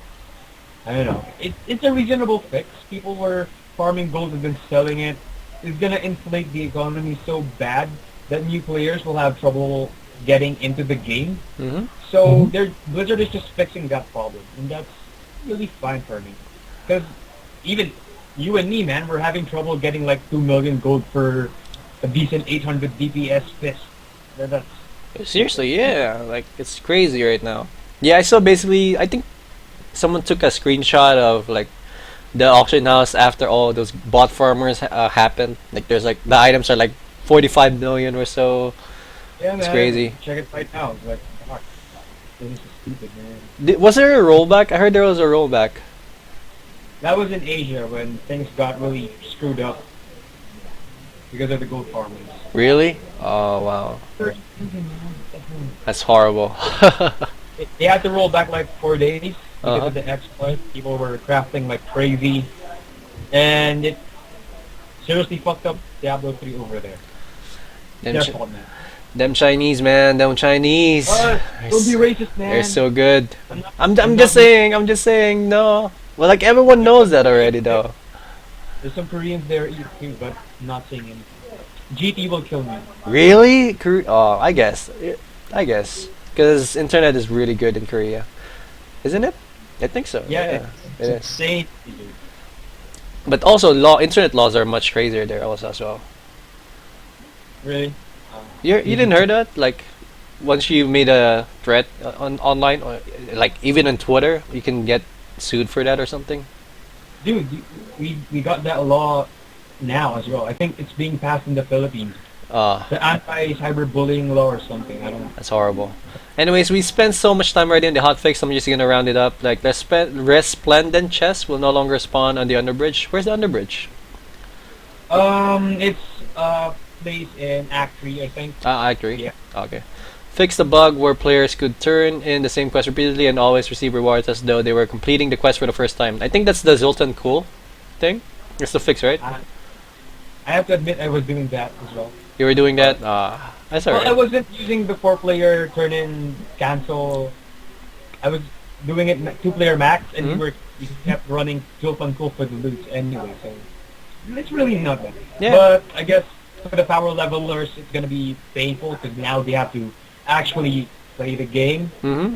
I don't know. It's a reasonable fix. People were farming gold and then selling it. It's gonna inflate the economy so bad that new players will have trouble getting into the game. Hmm. So Blizzard is just fixing that problem, and that's really fine for me. Because even you and me, man, we're having trouble getting like 2 million gold for a decent 800 DPS fist. That's Seriously, yeah, like it's crazy right now. Yeah, I saw basically. I think someone took a screenshot of like the auction house after all those bot farmers happened. Like there's like the items are like 45 million or so. yeah, It's man. crazy. Check it right now. It's like, fuck, this is stupid, man. Was there a rollback? I heard there was a rollback. That was in Asia when things got really screwed up because of the gold farmers. Really? Oh wow, that's horrible. They had to roll back like 4 days because Uh-huh. of the exploit. People were crafting like crazy, and it seriously fucked up Diablo 3 over there. Them, Their Ch- fault, man. them Chinese, man, them Chinese. Don't be racist, man. They're so good. not- I'm I'm just not- saying. I'm just saying. No. Well, like everyone knows that already, though. There's some Koreans there too, but I'm not saying anything. GT will kill me. Really? Oh, I guess. I guess. Because internet is really good in Korea. Isn't it? I think so. Yeah, it is. insane, dude. But also, internet laws are much crazier there also as well. Really? You didn't heard that? Like, once you made a threat on online, or like even on Twitter, you can get sued for that or something. Dude, we got that law now as well. I think it's being passed in the Philippines. The anti-cyberbullying law or something. I don't. That's horrible. Anyways, we spent so much time already in the hotfix. I'm just gonna round it up. Like the resplendent chest will no longer spawn on the underbridge. Where's the underbridge? It's placed in Act 3, I think. I agree. Yeah. Okay. Fix the bug where players could turn in the same quest repeatedly and always receive rewards as though they were completing the quest for the first time. I think that's the Zoltan Cool thing. It's the fix, right? I have to admit I was doing that as well. You were doing that? That's Well, I alright. wasn't using the 4-player turn-in cancel. I was doing it 2-player max, and Mhm. we kept running Zoltan Cool for the loot anyway, so it's really not bad. Yeah. But I guess for the power levelers, it's gonna be painful because now they have to actually play the game. Mm-hmm.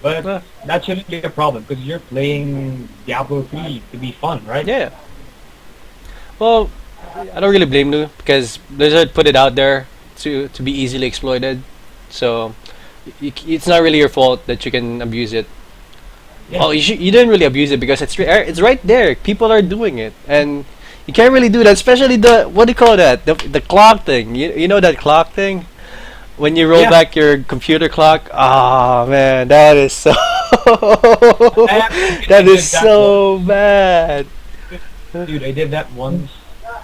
But Well. that shouldn't be a problem because you're playing Diablo 3 to be fun, right? Yeah. Well, I don't really blame you because Blizzard put it out there to be easily exploited. So it's not really your fault that you can abuse it. Yeah. Well, you didn't really abuse it because it's right there. People are doing it, and you can't really do that. Especially the what do you call that? The clock thing. You know that clock thing when you roll Yeah. back your computer clock. Ah man, that is so I that did is that so bad. Dude, I did that once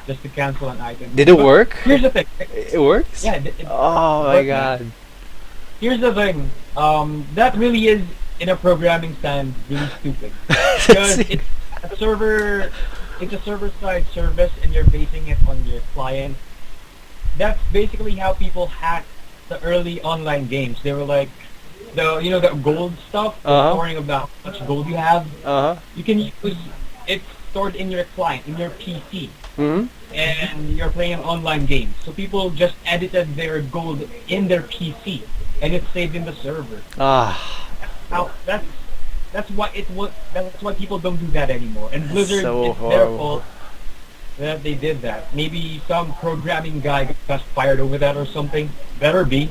just to cancel an item. Did it But work? Here's the thing. It works. Yeah, Oh my worked, man. god. Here's the thing. That really is, in a programming stand, really stupid. Because it's a server-side service, and you're basing it on your client. that's basically how people hacked the early online games. They were like the gold stuff, the Uh huh. storing of how much gold you have. Uh huh. You can use it stored in your client, in your PC, Mhm. and you're playing an online game. So people just edited their gold in their PC, and it's saved in the server. Ah, Now that's why people don't do that anymore. And that's Blizzard, so it's their horrible. fault that they did that. Maybe some programming guy got fired over that or something. Better be,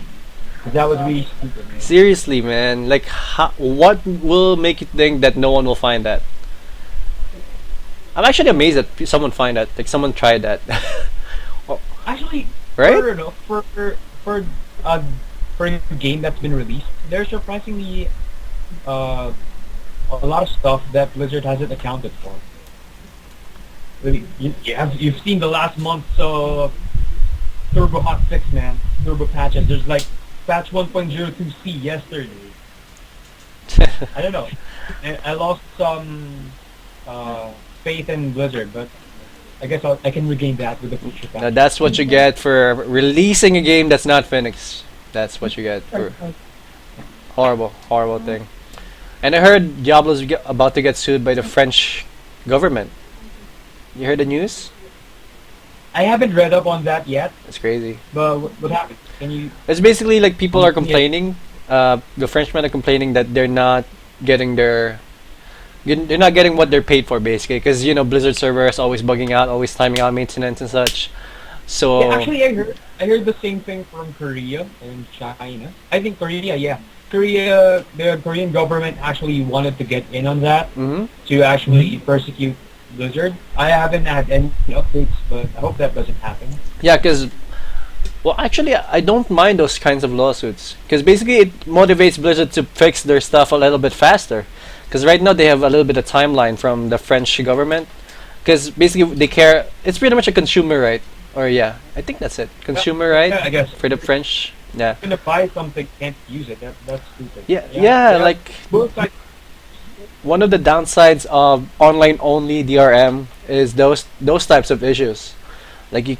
'cause that was really stupid, man. Seriously, man. Like, what will make you think that no one will find that? I'm actually amazed that someone find that. Like, someone tried that. Oh, Actually, right? for no, uh for a game that's been released, there's surprisingly uh a lot of stuff that Blizzard hasn't accounted for. Really, you've seen the last month's Turbo Hotfix, man. Turbo patches. There's like patch 1.02C yesterday. I don't know. I lost some faith in Blizzard, but I guess I can regain that with the future Now patch. that's what you get for releasing a game that's not finished. That's what you get for horrible, horrible thing. And I heard Diablo's about to get sued by the French government. You heard the news? I haven't read up on that yet, It's crazy. but what happened? Can you? It's basically like people are Yeah. complaining. The Frenchmen are complaining that they're not getting they're not getting what they're paid for basically, because Blizzard server is always bugging out, always timing out maintenance and such. So Yeah, actually, I heard the same thing from Korea and China. I think Korea, yeah. The Korean government actually wanted to get in on that mhm. to actually persecute Blizzard. I haven't had any updates, but I hope that doesn't happen. Yeah, because well, actually, I don't mind those kinds of lawsuits because basically it motivates Blizzard to fix their stuff a little bit faster. Because right now they have a little bit of timeline from the French government. Because basically they care. It's pretty much a consumer right, or yeah, I think that's it. Consumer right Yeah, I guess. for the French. Yeah. If you're gonna buy something, can't use it. That's stupid. Yeah, yeah, like both sides. one of the downsides of online only DRM is those types of issues. Like you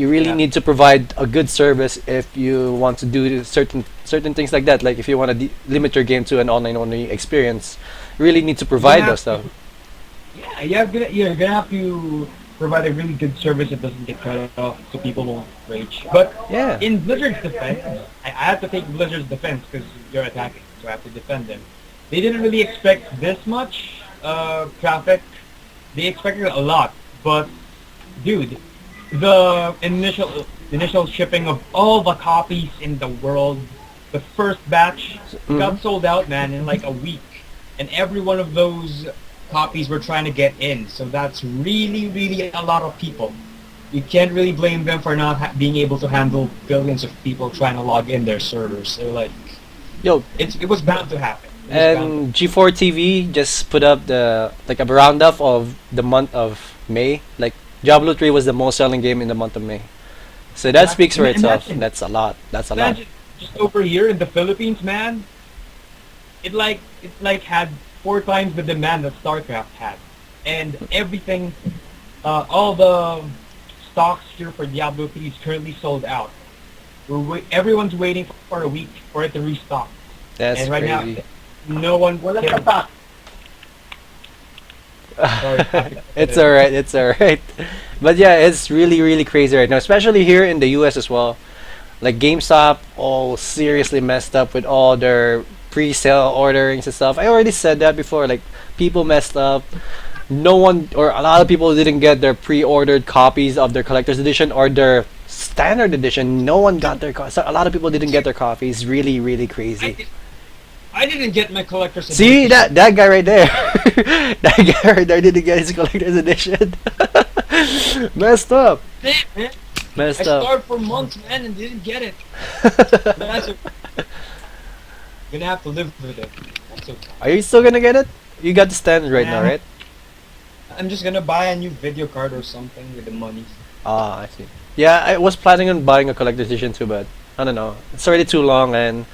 really Yeah. need to provide a good service if you want to do certain things like that. Like if you want to limit your game to an online only experience, you really need to provide have those stuff. Yeah, you're gonna have to provide a really good service that doesn't get cut off, so people won't rage. But Yeah. in Blizzard's defense, I have to take Blizzard's defense because you're attacking, so I have to defend them. They didn't really expect this much traffic. They expected a lot, but dude, the initial shipping of all the copies in the world, the first batch got sold out, man, in like a week, and every one of those copies were trying to get in. So that's really a lot of people. You can't really blame them for not being able to handle billions of people trying to log in their servers. So like, Yo, it was bound to happen. It was bound and G4 TV just put up a roundup of the month of May. Like Diablo 3 was the most selling game in the month of May. So that speaks for itself. Imagine. That's a lot. That's a lot. Imagine just over here in the Philippines, man. It had 4 times the demand that StarCraft had, and everything, all the stocks here for Diablo 3 is currently sold out. Everyone's waiting for a week for it to restock, That's and right crazy. now, no one can. Sorry. It's alright. It's alright. But yeah, it's really crazy right now, especially here in the U.S. as well. Like GameStop, all seriously messed up with all their pre-sale orderings and stuff. I already said that before. Like people messed up. No one or a lot of people didn't get their pre-ordered copies of their collector's edition or their standard edition. No one got their so a lot of people didn't get their copies. Really crazy. I didn't get my collector's See edition. that guy right there. That guy right there didn't get his collector's edition. Messed up. Damn, man. Messed I up. started for months, man, and didn't get it. That's gonna have to live with it. That's okay. Are you still gonna get it? You got the standard right now, Yeah. right? I'm just gonna buy a new video card or something with the money. Ah, I see. Yeah, I was planning on buying a collector's edition too, but I don't know. It's already too long, and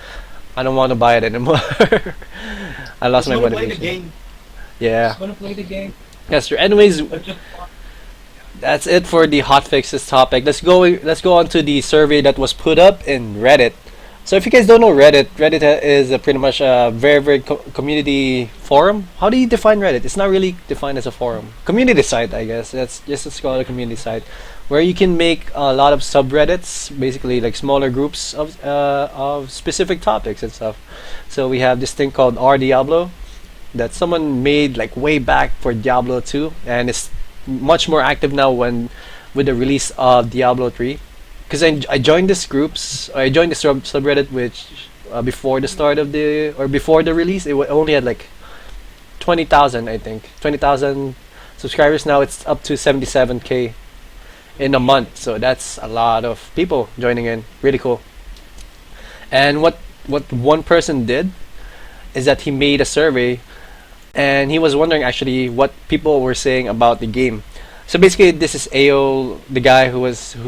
I don't want to buy it anymore. I lost my Just wanna play the motivation. game. Yeah, Just wanna play the game. that's true. Anyways, But just That's it for the hotfixes topic. Let's go on to the survey that was put up in Reddit. So if you guys don't know Reddit, Reddit is pretty much a very community forum. How do you define Reddit? It's not really defined as a forum. Community site, I guess. That's just let's call it a community site where you can make a lot of subreddits, basically like smaller groups of specific topics and stuff. So we have this thing called R Diablo that someone made like way back for Diablo 2, and it's much more active now when with the release of Diablo 3. Because I joined I joined the subreddit which before the start of the or before the release only had like 20,000, I think 20,000 subscribers. Now it's up to 77K in a month, so that's a lot of people joining in. Really cool. And what one person did is that he made a survey, and he was wondering actually what people were saying about the game. So basically, this is Aol, the guy who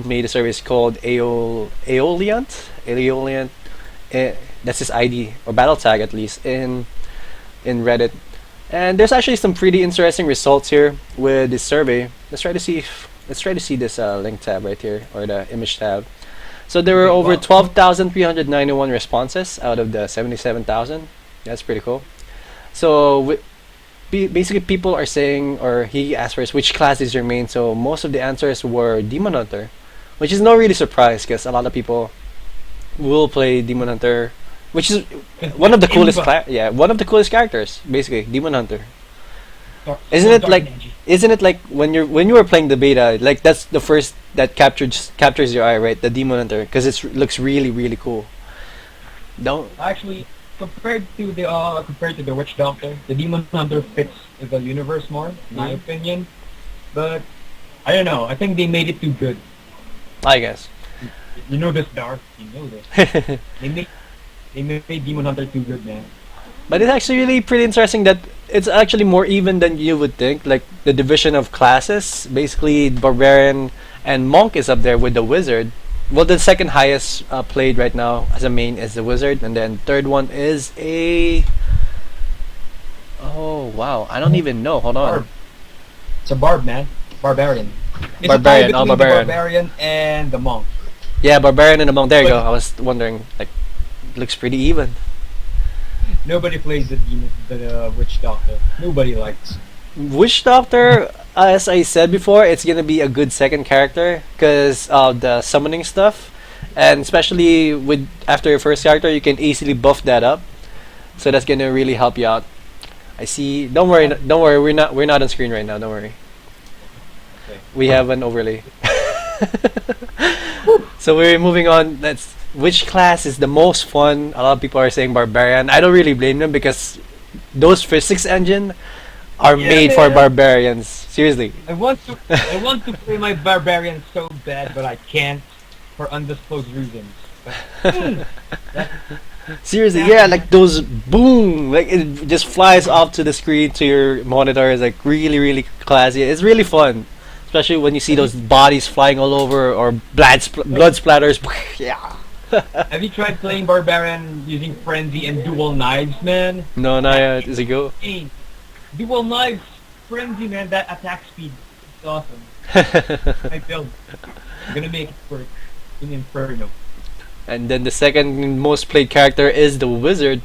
made the survey is called Aeoliant. That's his ID or battle tag at least in Reddit. And there's actually some pretty interesting results here with this survey. Let's try to see this link tab right here or the image tab. So there were over 12,391 responses out of the 77,000. That's pretty cool. So basically people are saying, or he asked first, which class is your main? So most of the answers were Demon Hunter, which is no really surprise because a lot of people will play Demon Hunter, which is one of the coolest one of the coolest characters, basically Demon Hunter. Isn't it like when you were playing the beta, like that's the first that captures your eye, right? The Demon Hunter, because it looks really cool. Don't Actually, compared to the Witch Doctor, the Demon Hunter fits the universe more, in my opinion. But I don't know. I think they made it too good. I guess. You know this, Dark. You know this. they made Demon Hunter too good, man. But it's actually really pretty interesting that it's actually more even than you would think. Like the division of classes, basically Barbarian and Monk is up there with the Wizard. Well, the second highest played right now as a main is the Wizard, and then third one is a. Oh wow! I don't even know. Hold on. It's a Barb, man. Barbarian. It's Barbarian. a tie between the Barbarian and the Monk. Yeah, Barbarian and the Monk. There you go. I was wondering. Like, looks pretty even. Nobody plays the Witch Doctor. Nobody likes. Witch Doctor, as I said before, it's gonna be a good second character because of the summoning stuff, and especially with after your first character, you can easily buff that up. So that's gonna really help you out. I see. Don't worry. Don't worry. We're not on screen right now. Don't worry. Okay. We have an overlay. So we're moving on. Which class is the most fun? A lot of people are saying Barbarian. I don't really blame them because those physics engine are made for barbarians. Seriously. I want to play my Barbarian so bad, but I can't for undisclosed reasons. But, Seriously, yeah, like those boom, like it just flies off to the screen to your monitor. Is like really classy. It's really fun, especially when you see those bodies flying all over or blood splatters. Yeah. Have you tried playing Barbarian using Frenzy and Dual Knives, man? No, not yet. Is it go? Dual Knives, Frenzy, man. That attack speed, it's awesome. I build. I'm gonna make it work in Inferno. And then the second most played character is the Wizard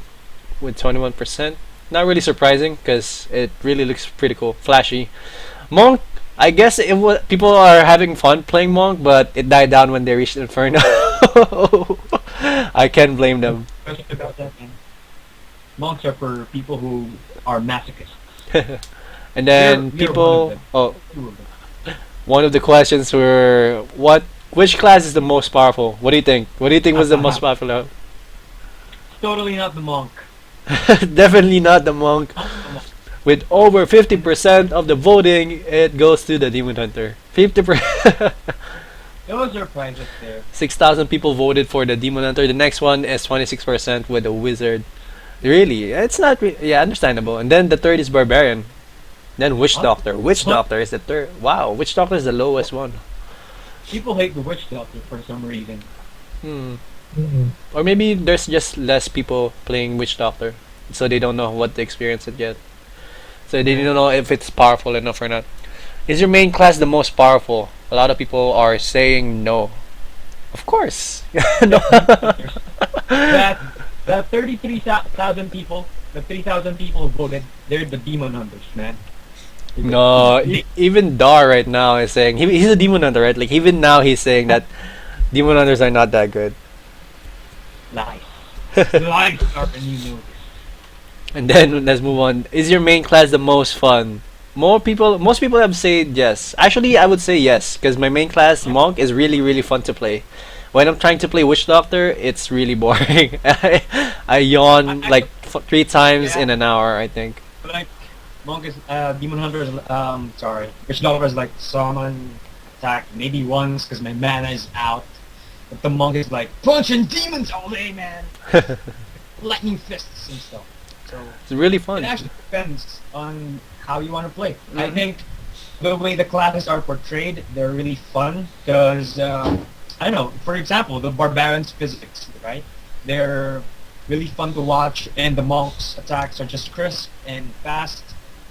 with 21%. Not really surprising because it really looks pretty cool, flashy. Monk, I guess people are having fun playing Monk, but it died down when they reached Inferno. I can't blame them. About that, man. Monks are for people who are masochists. And then one of the questions were which class is the most powerful? What do you think? What do you think was the most popular? Totally not the Monk. Definitely not the Monk. With over 50% of the voting, it goes to the Demon Hunter. 50%. No surprises there. 6,000 people voted for the Demon Hunter. The next one is 26% with the Wizard. Really, it's not. Understandable. And then the third is Barbarian. Then Witch Doctor. Witch Doctor is the third. Wow, Witch Doctor is the lowest one. People hate the Witch Doctor for some reason. Or maybe there's just less people playing Witch Doctor, so they don't know what to experience it yet. So they don't know if it's powerful enough or not. Is your main class the most powerful? A lot of people are saying no. Of course. No. that that 33,000 people, the 3,000 people who voted, they're the demon hunters, man. No, even Dar right now is saying he's a demon hunter, right? Like even now he's saying that demon hunters are not that good. Lies. Lies are the new movies. And then let's move on. Is your main class the most fun? Most people have said yes. Actually, I would say yes because my main class monk is really fun to play. When I'm trying to play witch doctor, it's really boring. I yawn like 3 times in Yeah, an hour, I think. like monk is demon hunter is sorry, witch doctor is like summon attack maybe once because my mana is out. But the monk is like punching demons all day, man. It's Lightning fists and stuff. So really it fun. actually depends on how you want to play. I Mhm. think the way the classes are portrayed, they're really fun because I don't know. For example, the barbarians' physics, right? They're really fun to watch, and the monks' attacks are just crisp and fast.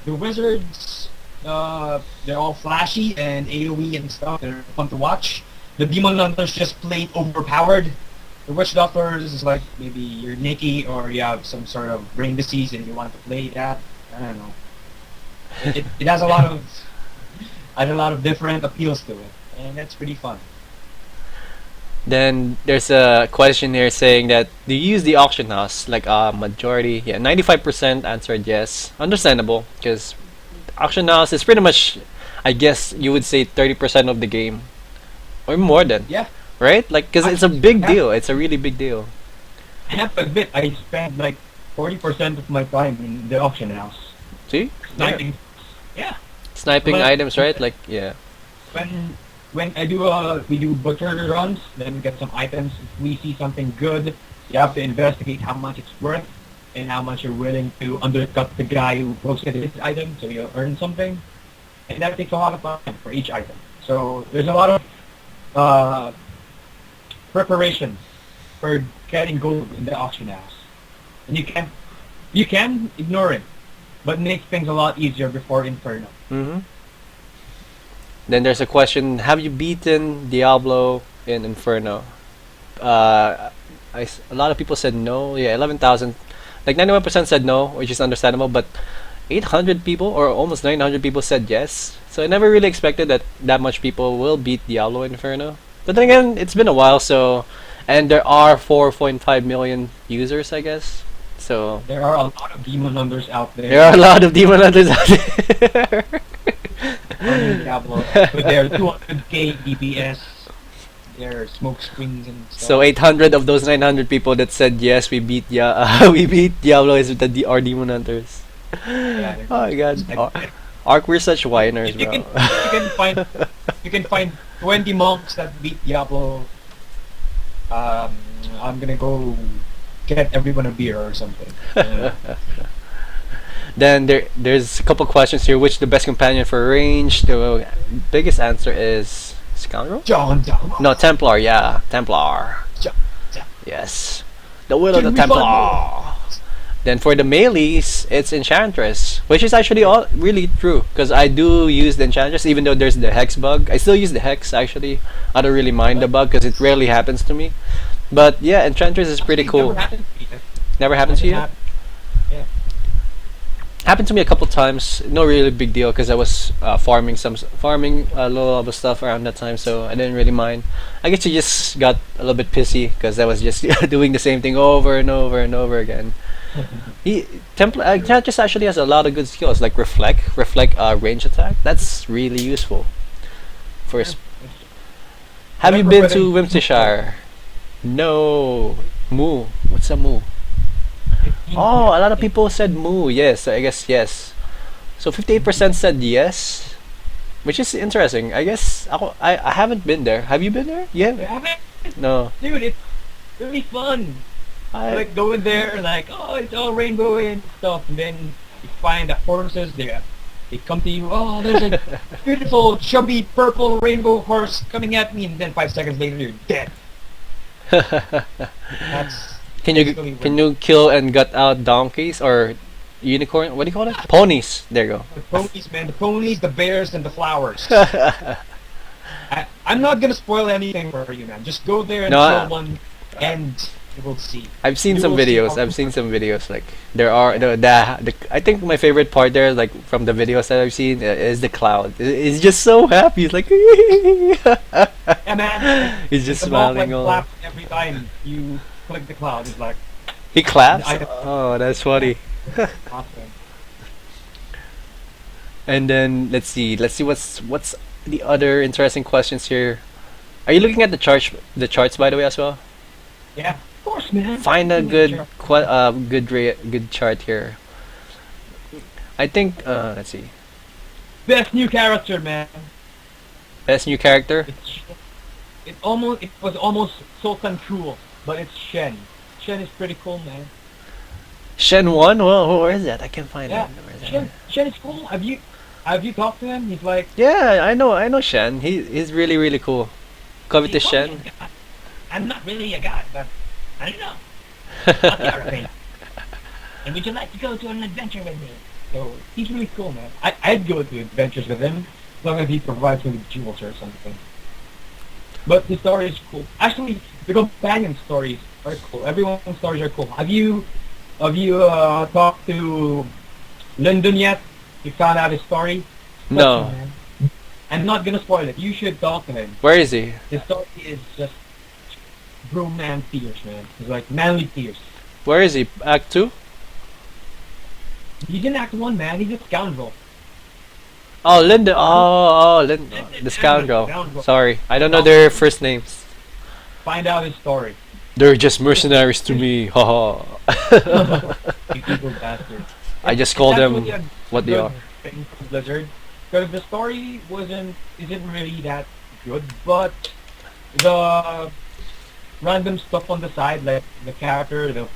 The wizards, they're all flashy and AOE and stuff. They're fun to watch. The demon hunters just plain overpowered. The witch doctors is like maybe you're Nikki or you have some sort of brain disease and you want to play that. I don't know. It has a lot of different appeals to it, and that's pretty fun. Then there's a question here saying that do you use the auction house? Like majority, yeah, 95% answered yes. Understandable, because auction house is pretty much, I guess you would say 30% of the game, or more than, Yeah, right? Like, because I it's a big have, deal. It's a really big deal. I have to admit I spend like 40% of my time in the auction house See, yeah. sniping. Yeah, Sniping but items, right? Like, yeah. when I do we do butcher runs, then we get some items. If we see something good, you have to investigate how much it's worth and how much you're willing to undercut the guy who posted his item, so you earn something. And that takes a lot of time for each item. So there's a lot of uh, preparation for getting gold in the auction house, and you can ignore it, but it makes things a lot easier before Inferno. Mm-hmm. Then there's a question: have you beaten Diablo in Inferno? Uh, a lot of people said no. Yeah, 11,000. Like 91% said no, which is understandable. But 800 people or almost 900 people said yes. So I never really expected that much people will beat Diablo Inferno. But then again, it's been a while, so and there are 4.5 million users, I guess. So There are a lot of demon hunters out there are there a lot of demon hunters out there. on Diablo with their 200k DPS, their smoke screens and So stuff. 800 of those 900 people that said yes, we beat we beat Diablo is our demon hunters. Yeah, Oh my god, like, Ark, we're such whiners, you bro. can find 20 monks that beat Diablo. I'm gonna go get everyone a beer or something. Then there's a couple questions here. Which the best companion for range? The biggest answer is Scoundrel? John Doe. No, Templar. Yeah, Templar. John Doe. Yes, the will of the Can we find more? Templar. Then for the melees, it's Enchantress, which is actually all really true because I do use the Enchantress even though there's the Hex bug. I still use the Hex actually. I don't really mind the bug because it rarely happens to me. But yeah, Enchantress is pretty Actually, cool. Never happened to me. Never happened to you? Yeah. Happened to me a couple times. No really big deal because I was farming a little of the stuff around that time, so I didn't really mind. I guess I just got a little bit pissy because I was just doing the same thing over and over and over again. Enchantress actually has a lot of good skills like reflect, range attack. That's really useful. First, have you been to Wimseyshire? No. Moo. What's a moo? Oh, a lot of people said moo. Yes, I guess yes. So 58% said yes, which is interesting. I guess I haven't been there. Have you been there? Yeah. Yeah. No. Dude, it's really fun. I Like going there, like, oh, it's all rainbow and stuff, and then you find the horses there. They come to you, oh, there's a beautiful, chubby, purple rainbow horse coming at me, and then 5 seconds later, you're dead. That's can you basically can you kill and gut out donkeys or Unicorn. What do you call it? Ponies. There you The ponies, man. The ponies, the bears, and the flowers. go. I'm not gonna spoil anything for you, man. Just go there and No, kill one, and you will see. I've seen You some will see videos. how- I've seen some videos. Like there are the I think my favorite part there, like from the videos that I've seen, is the cloud. It's just so happy. It's like Yeah, man. he's just The mob like smiling all. claps every time you click the cloud. It's like He claps. I- Oh, that's funny. awesome. And then let's see. Let's see what's the other interesting questions here. Are you looking at the charts by the way as well? Yeah, of course, man. Find a Yeah, good sure. good chart here. I think let's see. Best new character, man. Best new character. It was almost Sultan cool, but it's Shen. Shen is pretty cool, man. Shen 1? Well, where is that? I can't find Yeah, it. Where is that? Shen is cool. Have you talked to him? He's like Yeah, I know Shen. He's really cool. Covetous "He Shen. called me a god. I'm not really a god, but I don't know. I'll be our friend. And would you like to go to an adventure with me? So he's really cool, man. I'd go to adventures with him as long as he provides me with jewels or something. But the story is cool. Actually, the companion stories are cool. Everyone's stories are cool. Have you talked to Lyndon yet? You found out his story? No. Special, man. I'm not gonna spoil it. You should talk to him. Where is he? His story is just bromance tears, man. It's like manly tears. Where is he? Act 2? He's in Act 1, man. He's a scoundrel. Oh, Linda. Oh, Linda. Linda, The scoundrel. scoundrel. Sorry, I don't know their first names. Find out his story. They're just mercenaries to me. Haha. You evil bastard. I just call them That's a what they good are. thing for Blizzard. Because the story isn't really that good, but the random stuff on the side, like the character, the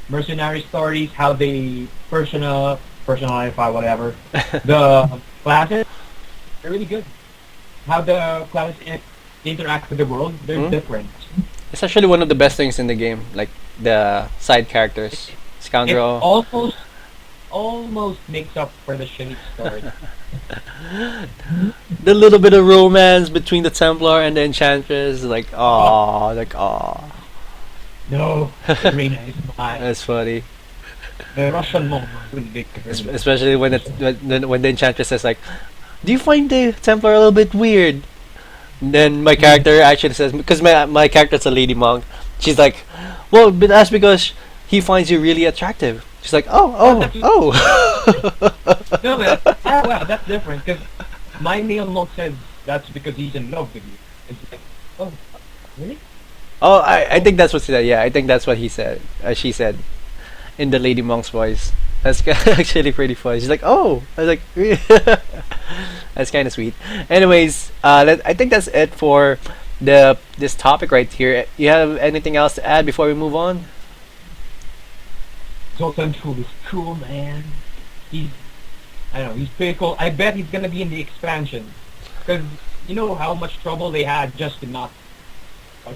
mercenary stories, how they personalify whatever, the classes, they're really good. How the classes interact with the world, they're Hmm? different. It's actually one of the best things in the game, like the side characters. It Scoundrel. almost makes up for the shitty story. The little bit of romance between the Templar and the Enchantress, like aw. No, Serena is mine. That's funny. The Russian monk will be Especially when when the Enchantress says like, "Do you find the Templar a little bit weird?" Then my character actually says, because my character's a lady monk. She's like, "Well, but that's because he finds you really attractive." She's like, "Oh." No, man. Wow, that's different. Because my male monk says that's because he's in love with you. It's like, oh, really? Oh, I think that's what she said. Yeah, I think that's what he said. She said, in the lady monk's voice. That's actually pretty funny. She's like, "Oh," I was like, that's kind of sweet. Anyways, I think that's it for this topic right here. You have anything else to add before we move on? Zoltan True is cool, man. I don't know, he's pretty cool. I bet he's gonna be in the expansion. Because you know how much trouble they had just to not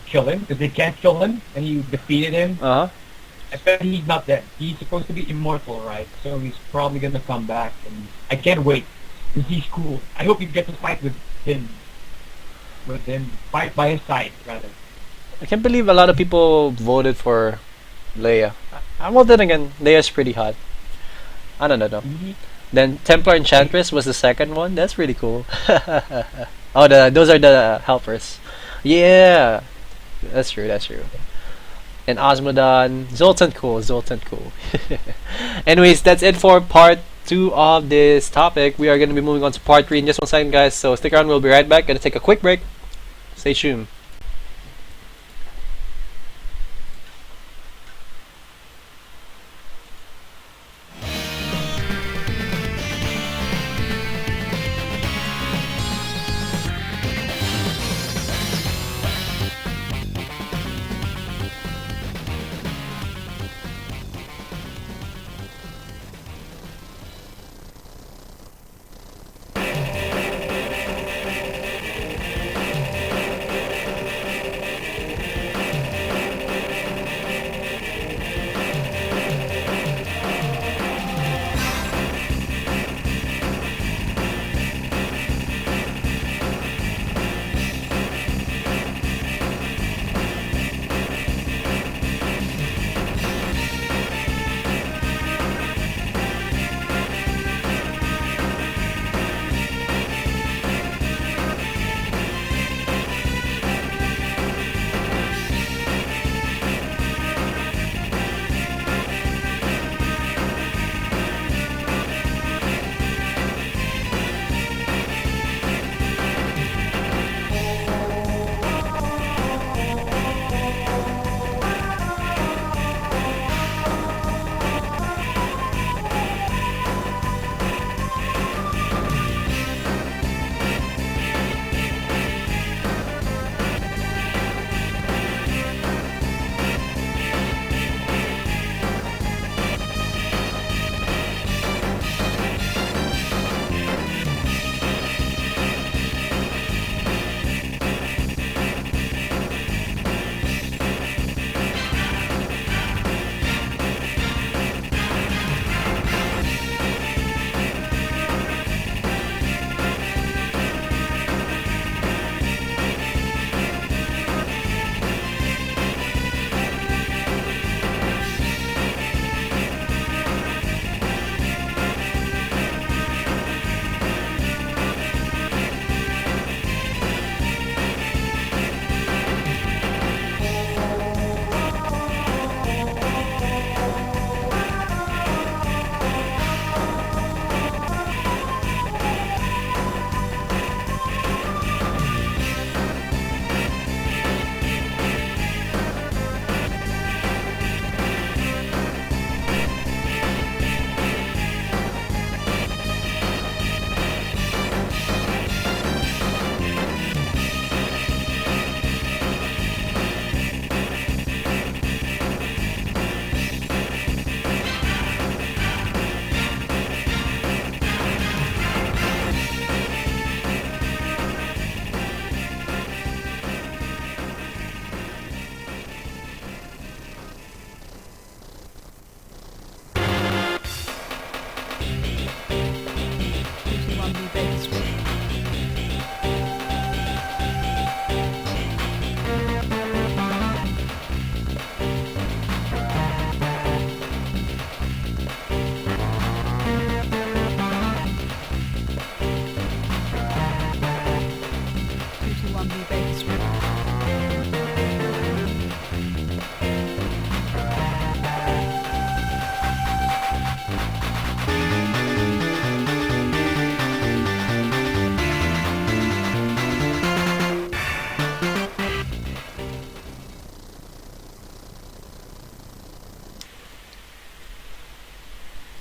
kill him? Because they can't kill him, and you defeated him. Uh huh. I bet he's not dead. He's supposed to be immortal, right? So he's probably gonna come back, and I can't wait. Because he's cool. I hope you get to fight with him. Fight by his side, rather. I can't believe a lot of people voted for Leia. Well, then again, Leia's pretty hot. I don't know though. Then Templar Enchantress was the second one. That's pretty cool. Oh, those are the helpers. Yeah, that's true. That's true. And Osmodon, Zoltan cool. Anyways, that's it for part 2 of this topic. We are going to be moving on to part 3 in just 1 second, guys. So stick around. We'll be right back. Gonna take a quick break. Stay tuned.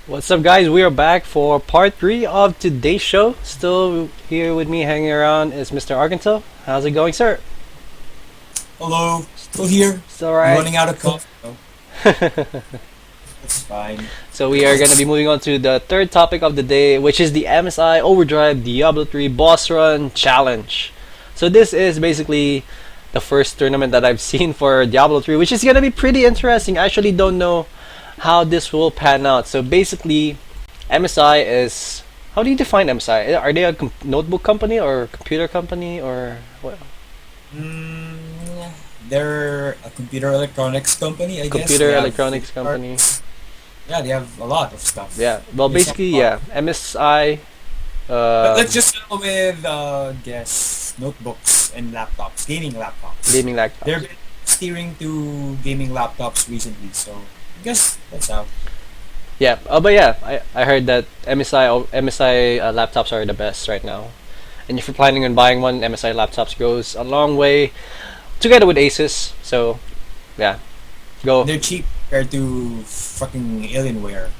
What's up, guys? We are back for part 3 of today's show. Still here with me hanging around is Mr. Arkanthiel. How's it going, sir? Hello, still here. Still alright? Running out of coffee. No, it's fine. So we are going to be moving on to the third topic of the day, which is the MSI Overdrive Diablo 3 Boss Run Challenge. So this is basically the first tournament that I've seen for Diablo 3, which is going to be pretty interesting. I actually don't know how this will pan out. So basically, MSI is... How do you define MSI? Are they a notebook company or computer company or what? Mm, they're a computer electronics company, I guess. Computer They have electronics company. parts. Yeah, they have a lot of stuff. Yeah. Well, There's basically, a lot. yeah. MSI. Let's just go with, guess, notebooks and laptops, gaming laptops. Gaming laptops. They're been steering to gaming laptops recently, so I guess that's how. Yeah. But yeah, I heard that MSI laptops are the best right now. And if you're planning on buying one, MSI laptops goes a long way together with Asus. So, yeah. Go. They're cheap compared to fucking Alienware.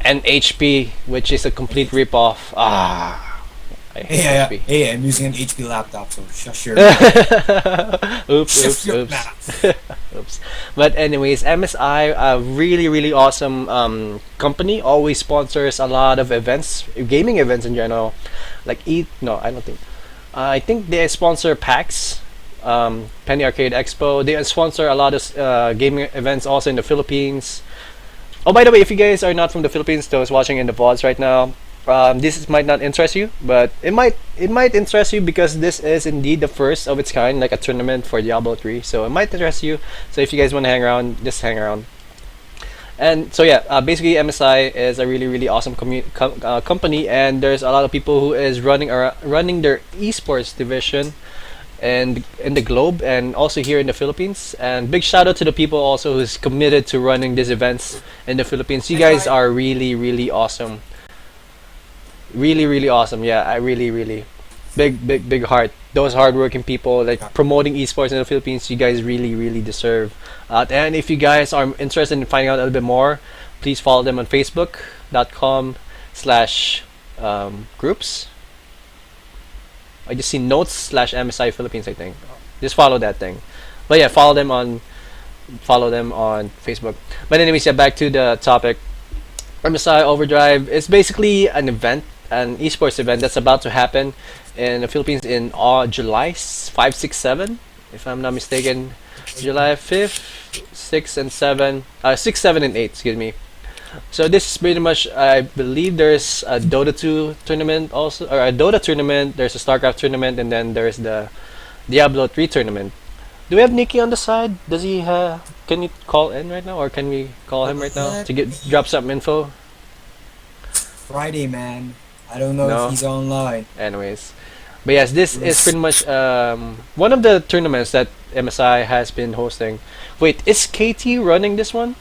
And HP, which is a complete rip-off. Ah, I hate Yeah, HP. hey, I'm using an HP laptop, so shush your Oops, Shift your oops. mouth. Oops. But anyways, MSI, a really, really awesome company, always sponsors a lot of events, gaming events in general. Like no, I don't think. I think they sponsor PAX, Penny Arcade Expo. They sponsor a lot of gaming events also in the Philippines. Oh, by the way, if you guys are not from the Philippines, those watching in the VODs right now, might not interest you, but it might interest you because this is indeed the first of its kind, like a tournament for Diablo 3. So it might interest you. So if you guys want to hang around, just hang around. And so yeah, basically MSI is a really, really awesome company, and there's a lot of people who is running their esports division and in the globe and also here in the Philippines. And big shout out to the people also who's committed to running these events in the Philippines. You guys are really, really awesome. Really, really awesome. Yeah, I really big heart. Those hardworking people like promoting esports in the Philippines, you guys really, really deserve. And if you guys are interested in finding out a little bit more, please follow them on facebook.com/groups. I just see notes/MSI Philippines, I think. Just follow that thing. But yeah, follow them on Facebook. But anyways, yeah, back to the topic. MSI Overdrive is basically an event, an esports event that's about to happen in the Philippines in July 5, 6, 7, if I'm not mistaken. July 5th, 6, and 7. 6, 7, and 8, excuse me. So this is pretty much, I believe there's a Dota 2 tournament also, or a Dota tournament, there's a StarCraft tournament, and then there's the Diablo 3 tournament. Do we have Nikki on the side? Does he can you call in right now, or can we call him right now to drop some info? Friday, man. I don't know No. if he's online. Anyways, but yes, this is pretty much one of the tournaments that MSI has been hosting. Wait, is KT running this one?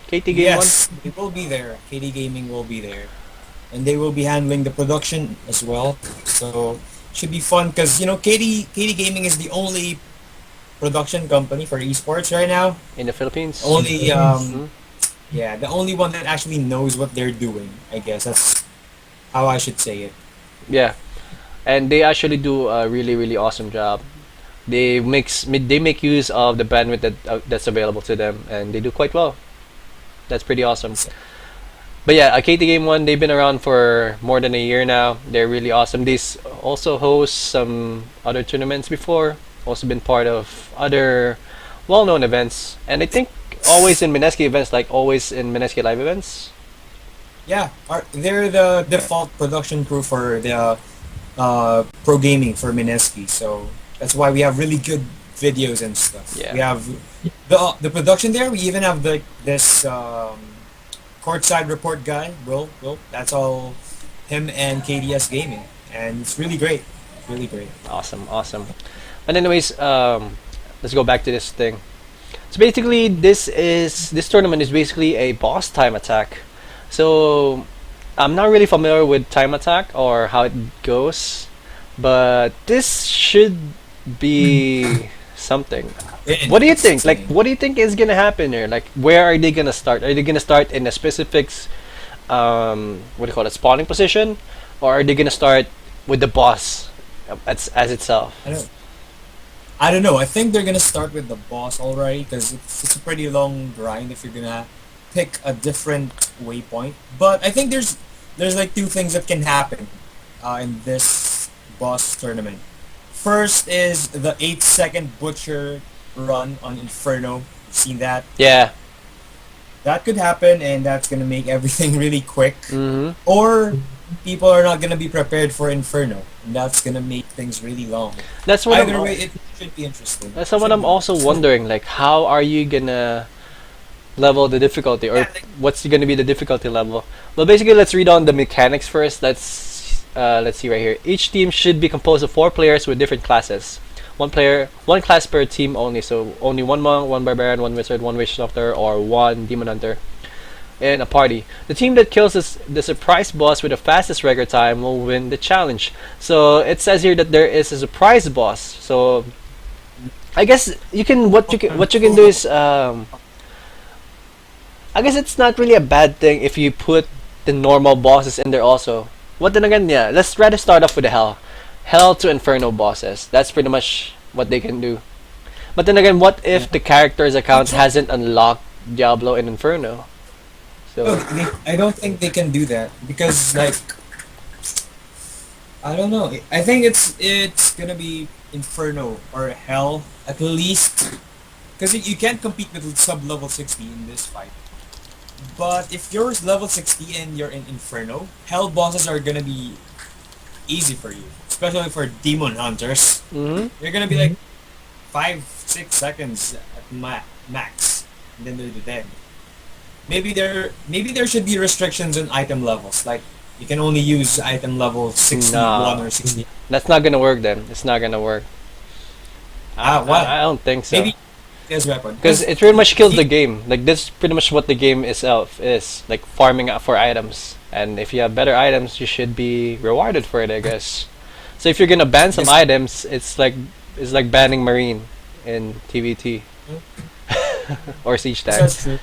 KT Game Yes, they will be there. KD Gaming will be there. And they will be handling the production as well. So, should be fun because, KD Gaming is the only production company for esports right now. 1 in the Philippines? Only, Mhm. yeah, the only one that actually knows what they're doing, I guess. That's how I should say it. Yeah, and they actually do a really, really awesome job. They make use of the bandwidth that's available to them, and they do quite well. That's pretty awesome. But yeah, KT Game 1, they've been around for more than a year now. They're really awesome. They also host some other tournaments before. Also been part of other well-known events. And I think always in Mineski events, like always in Mineski live events. Yeah, they're the default production crew for the pro gaming for Mineski. So, that's why we have really good videos and stuff. Yeah. We have the production there. We even have this courtside report guy, Will. That's all him and KDS Gaming, and it's really great. Really great. Awesome. And anyways, let's go back to this thing. So basically, this tournament is basically a boss time attack. So I'm not really familiar with time attack or how it goes, but this should be something. What do you think? Like, what do you think is gonna happen here? Like, where are they gonna start? Are they gonna start in a specific what do you call it, spawning position, or are they gonna start with the boss as itself? I don't know. I think they're gonna start with the boss already because it's a pretty long grind if you're gonna pick a different waypoint. But I think there's like two things that can happen in this boss tournament. First is the 8-second butcher run on Inferno. Seen that? Yeah. That could happen, and that's gonna make everything really quick. Mm-hmm. Or people are not gonna be prepared for Inferno, and that's gonna make things really long. That's what Either I'm. way, it should be interesting. That's what I'm also wondering. Like, how are you gonna level the difficulty, or Yeah, like- what's gonna be the difficulty level? Well, basically, let's read on the mechanics first. Let's see right here. Each team should be composed of 4 players with different classes. One class per team only. So only one monk, one barbarian, one wizard, one witch doctor, or one demon hunter in a party. The team that kills the surprise boss with the fastest record time will win the challenge. So it says here that there is a surprise boss. So I guess what you can do is I guess it's not really a bad thing if you put the normal bosses in there also. What then again? Yeah, let's try to start off with the hell to inferno bosses. That's pretty much what they can do. But then again, what if the character's account hasn't unlocked Diablo and Inferno? No, So I don't think they can do that because like I don't know. I think it's gonna be Inferno or Hell at least because you can't compete with sub level 60 in this fight. But if you're level 60 and you're in Inferno, Hell bosses are gonna be easy for you, especially for demon hunters. hmm They're gonna be like 5-6 seconds at max, and then they're dead. Maybe there should be restrictions on item levels, like you can only use item level 61 No. or 60. That's not gonna work then. It's not gonna work. Why? I don't think so. Maybe there's weapon. Because it pretty much kills the game. Like this, is pretty much what the game itself is, like farming up for items. And if you have better items, you should be rewarded for it, I guess. So if you're gonna ban some Yes. items, it's like banning marine in TVT or siege That's tanks. true.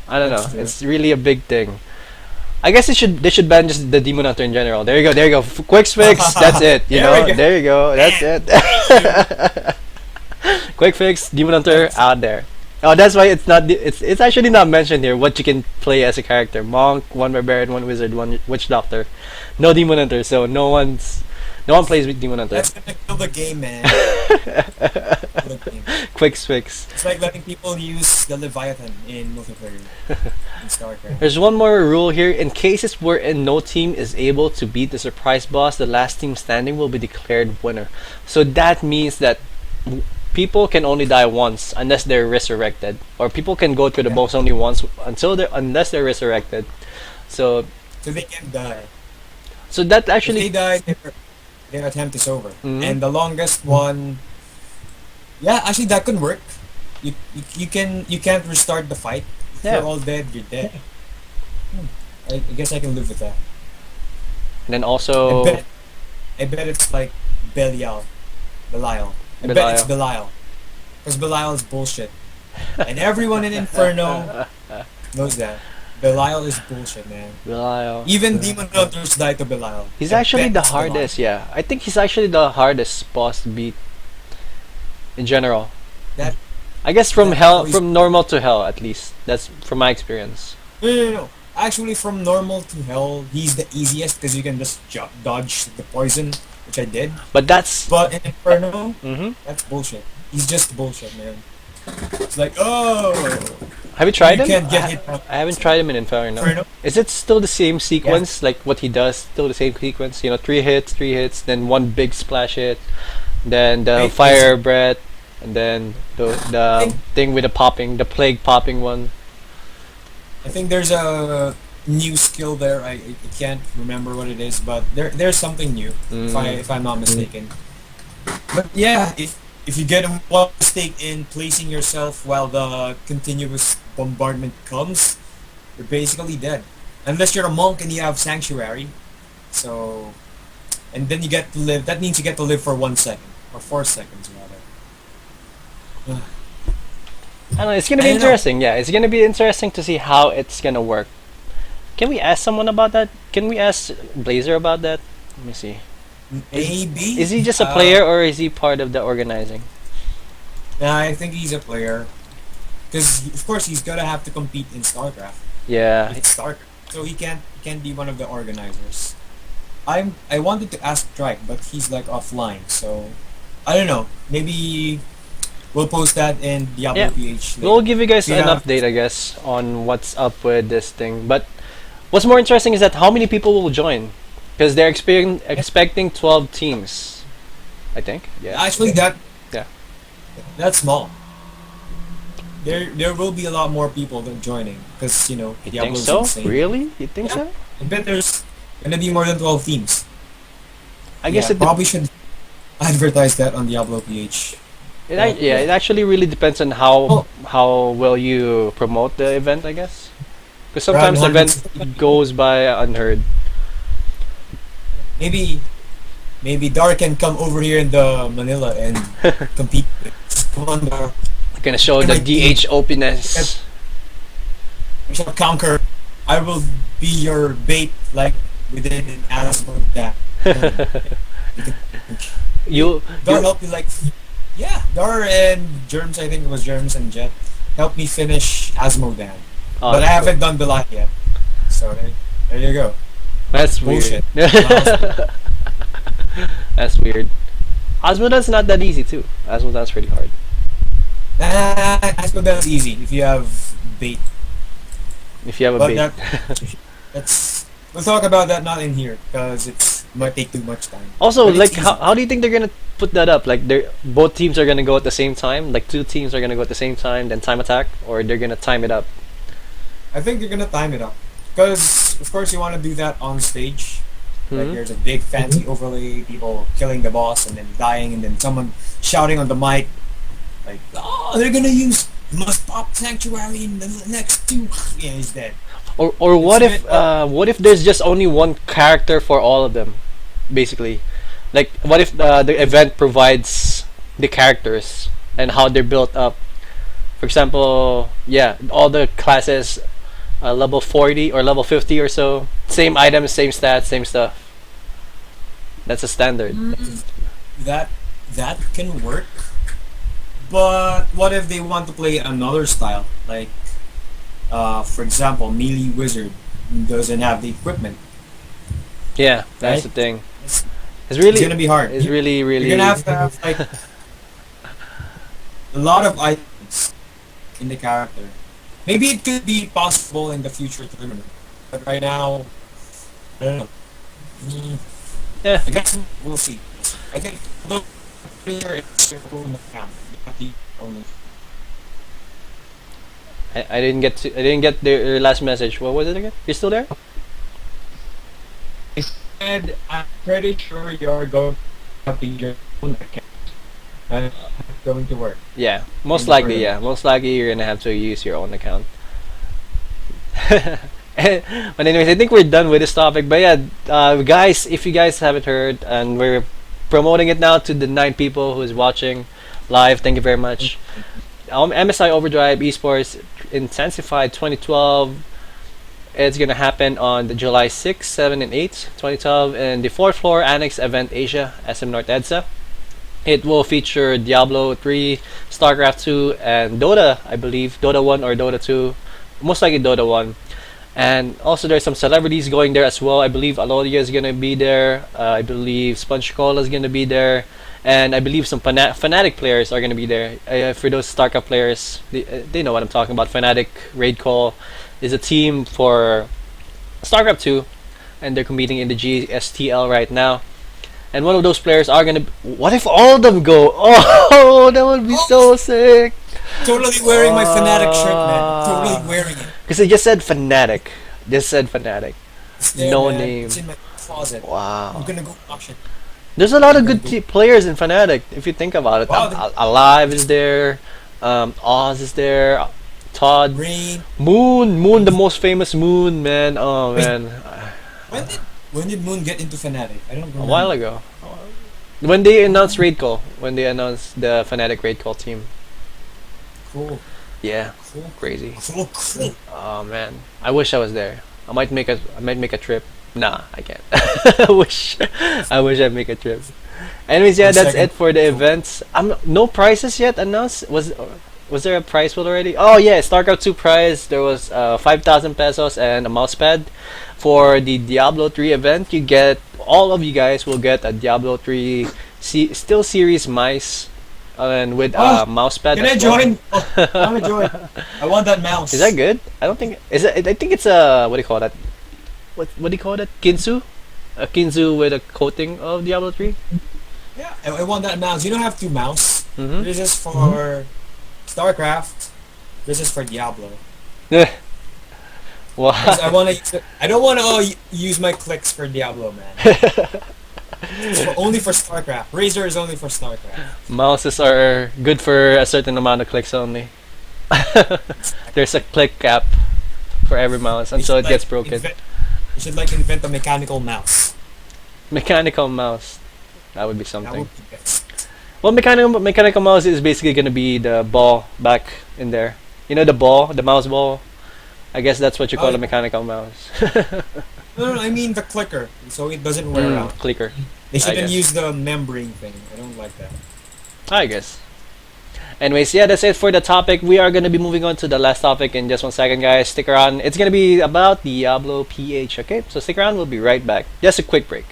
I don't That's know. true. It's really a big thing. I guess they should ban just the demon hunter in general. There you go. There you go. Quick fix. That's it. You There we know. go. There you go. That's it. Quick fix. Demon hunter out there. Oh, that's why it's not. It's actually not mentioned here what you can play as a character. Monk, one barbarian, one wizard, one witch doctor. No demon hunter. So no one plays with demon hunter. That's gonna kill the game, man. Kill the game. Quick fix. It's like letting people use the Leviathan in multiplayer in StarCraft. There's one more rule here. In cases wherein no team is able to beat the surprise boss, the last team standing will be declared winner. So that means that people can only die once unless they're resurrected, or people can go to the Yeah. boss only once unless they're resurrected. So So they can die. that If they actually die, their attempt is over. Mhm. And the longest one, yeah, actually that could work. You can't restart the fight. If Yeah. you're all dead, you're dead. I guess I can live with that. and then I also bet, I bet it's like Belial. I bet it's Belial. Because Belial is bullshit. And everyone in Inferno knows that. Belial is bullshit, man. Belial. Even demon hunters die to Belial. He's I actually bet the it's Belial. hardest. Yeah, I think he's actually the hardest boss to beat in general. That I guess from that hell, always- from normal to hell, at least. That's from my experience. No. Actually, from normal to hell, he's the easiest because you can just dodge the poison, which I did. But that's. But in Inferno, hmm that's bullshit. He's just bullshit, man. It's like, oh, Have you tried you him? can't get hit. I haven't tried him in Inferno. Inferno. Is it still the same sequence, like what he does? Still the same sequence? You know, three hits, then one big splash hit, then the Wait, fire breath, and then the think- thing with the plague popping one. I think there's a new skill there. I can't remember what it is, but there's something new. If I'm not mistaken. But yeah, if you get one mistake in placing yourself while the continuous bombardment comes, you're basically dead. Unless you're a monk and you have sanctuary. So, and then you get to live. That means you get to live for 1 second or 4 seconds rather. I don't know. It's gonna be I don't know. interesting. Yeah, it's gonna be interesting to see how it's gonna work. Can we ask someone about that? Can we ask Blazer about that? Let me see. Maybe. Is he just a player or is he part of the organizing? Nah, I think he's a player. Because of course he's gonna have to compete in StarCraft. Yeah. It's StarCraft, so he can't be one of the organizers. I wanted to ask Drake, but he's like offline, so I don't know. Maybe we'll post that in Yeah. DiabloPH. We'll give you guys an Yeah. update, I guess, on what's up with this thing. But what's more interesting is that how many people will join, because they're expecting 12 teams. I think. Yeah. Actually, Yeah. that's small. There will be a lot more people than joining because You think Diablo's so? insane. Really? You think Yeah. so? I bet there's gonna be more than 12 teams. I guess Yeah, probably should advertise that on DiabloPH. it actually really depends on how well you promote the event, I guess. Because sometimes the Around event 150. goes by unheard. Maybe Dar can come over here in the Manila and compete. Come on, Dar. Gonna show the My team. DH openness. We shall conquer. I will be your bait like we did in Asmod. you Dar you helped me like, yeah. Dar and Germs, I think it was Germs and Jet, helped me finish Asmodan. oh, But I that's haven't done Belak yet. So there you go. cool. That's weird. Bullshit. That's weird. Osmodan's not that easy too. Osmodan's pretty hard. Asmodan's easy if you have bait. If you have a But bait. we'll talk about that not in here because it might take too much time. Also, But it's like, easy. how do you think they're gonna put that up? Like, both teams are gonna go at the same time. Like, two teams are gonna go at the same time, then time attack, or they're gonna time it up. I think they're gonna time it up because of course you want to do that on stage. Like Mhm. there's a big fancy overlay, people killing the boss and then dying, and then someone shouting on the mic, like, "Oh, they're gonna use must pop sanctuary in the next two." Yeah, he's dead. Or It's what if there's just only one character for all of them, basically? Like, what if the event provides the characters and how they're built up? For example, yeah, all the classes, level 40 or level 50 or so, same items, same stats, same stuff. That's a standard. That can work, but what if they want to play another style? Like, for example, melee wizard doesn't have the equipment. Yeah, that's Right? the thing. It's, It's really, it's gonna be hard. it's really, really. You're gonna have to have like a lot of items in the character. Maybe it could be possible in the future tournament, but right now, I don't know. Yeah. I guess we'll see. I think although here it's your own account. You have the only. I didn't get the last message. What was it again? You're still there? And I'm pretty sure you're going to have your own account. That's going to work. Yeah, most In the likely. tournament. Yeah, most likely you're gonna have to use your own account. But anyways, I think we're done with this topic. But yeah, guys, if you guys haven't heard, and we're promoting it now to the 9 people who's watching live, thank you very much. MSI Overdrive Esports Intensified 2012. It's gonna happen on the July 6, 7, and 8, 2012, in the 4th floor Annex Event Asia, SM North EDSA. It will feature Diablo 3, StarCraft 2, and Dota, I believe. Dota 1 or Dota 2. Most likely Dota 1. And also there's some celebrities going there as well. I believe Alodia is going to be there. I believe Sponge Cola is going to be there. And I believe some Fnatic players are going to be there. For those StarCraft players, they know what I'm talking about. Fnatic Raid Call is a team for StarCraft 2. And they're competing in the GSTL right now. And one of those players are gonna. What if all of them go? Oh, that would be so sick. Totally wearing my Fnatic shirt, man. Totally wearing it. Because it just said Fnatic. Just said Fnatic. It's there, No man. name. It's in my closet. I'm Wow. gonna go watch it. There's a lot of good players in Fnatic if you think about it. Wow, Alive is there. Oz is there. Todd. Rain. Moon, the most famous Moon, man. Oh Wait. man. When did Moon get into Fnatic? I don't remember. A while ago. When they announced Raid Call. When they announced the Fnatic Raid Call team. Cool. Yeah. Cool. Crazy. Cool. Cool. Oh man, I wish I was there. I might make a trip. Nah, I can't. I wish I'd make a trip. Anyways, yeah, One that's second. it for the events. No prices yet announced. Was there a prize pool already? Oh yeah, StarCraft 2 prize. There was 5,000 pesos and a mouse pad. For the Diablo 3 event, all of you guys will get a Diablo 3 Steel Series mice and with a Oh, mouse pad can I as well. join? Oh, I want to join. I want that mouse. Is that good? I don't think is it. I think it's a what do you call that? What do you call that? Kinsu? A Kinsu with a coating of Diablo 3? Yeah, I want that mouse. You don't have two mouse. Mm-hmm. This is for StarCraft. This is for Diablo. Because I Why? want to. I don't want to use my clicks for Diablo, man. It's only for StarCraft. Razor is only for StarCraft. Mouses are good for a certain amount of clicks only. There's a click cap for every mouse They until should it gets like broken. invent. They should like invent a mechanical mouse. Mechanical mouse. That would be That something. would be best. Well, mechanical mouse is basically gonna be the ball back in there. You know the ball, the mouse ball. I guess that's what you Oh, call a mechanical mouse. no, I mean the clicker, so it doesn't wear out. Clicker. They I shouldn't guess. use the membrane thing. I don't like that. I guess. Anyways, yeah, that's it for the topic. We are gonna be moving on to the last topic in just 1 second, guys. Stick around. It's gonna be about Diablo PH. Okay, so stick around. We'll be right back. Just a quick break.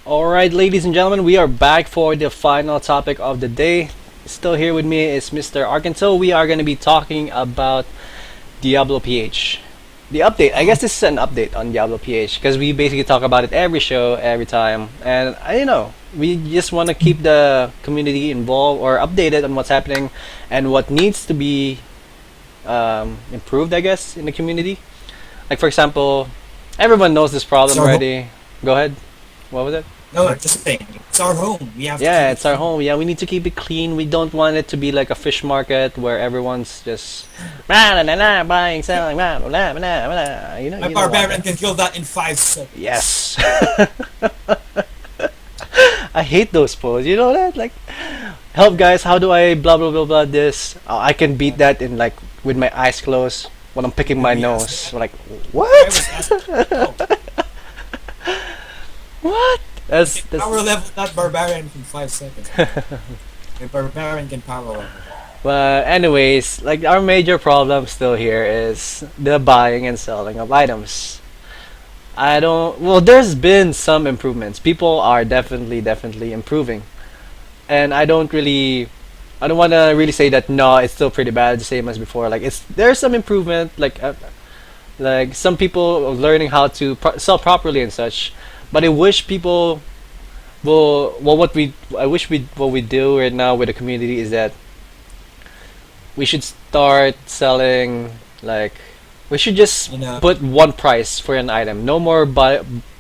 Alright, ladies and gentlemen, we are back for the final topic of the day. Still here with me is Mr. Arkanthiel. We are going to be talking about DiabloPH. The update, I guess this is an update on DiabloPH because we basically talk about it every show, every time. And I don't know, we just want to keep the community involved or updated on what's happening and what needs to be improved, I guess, in the community. Like, for example, everyone knows this problem So- already. Go ahead. What was it? No, just saying. It's our home. We have to keep Yeah, it it's our clean. home. Yeah, we need to keep it clean. We don't want it to be like a fish market where everyone's just blah, blah, blah, blah, buying, selling, blah, blah, blah, blah, blah. My You don't want barbarian that. can kill that in 5 seconds. Yes. I hate those posts. You know that? Like, help guys, how do I blah blah blah blah this? I can beat that in like with my eyes closed when I'm picking my We asked nose. that. Like, I what? was asking. Oh, What? you That's can that's. power level that barbarian in 5 seconds. The barbarian can power level. But anyways, like our major problem still here is the buying and selling of items. I don't. Well, there's been some improvements. People are definitely improving, and I don't want to really say that no, it's still pretty bad, the same as before. Like there's some improvement. Like some people are learning how to sell properly and such. But I wish people will. Well, I wish we what we do right now with the community is that we should start selling like we should just You know. put one price for an item. No more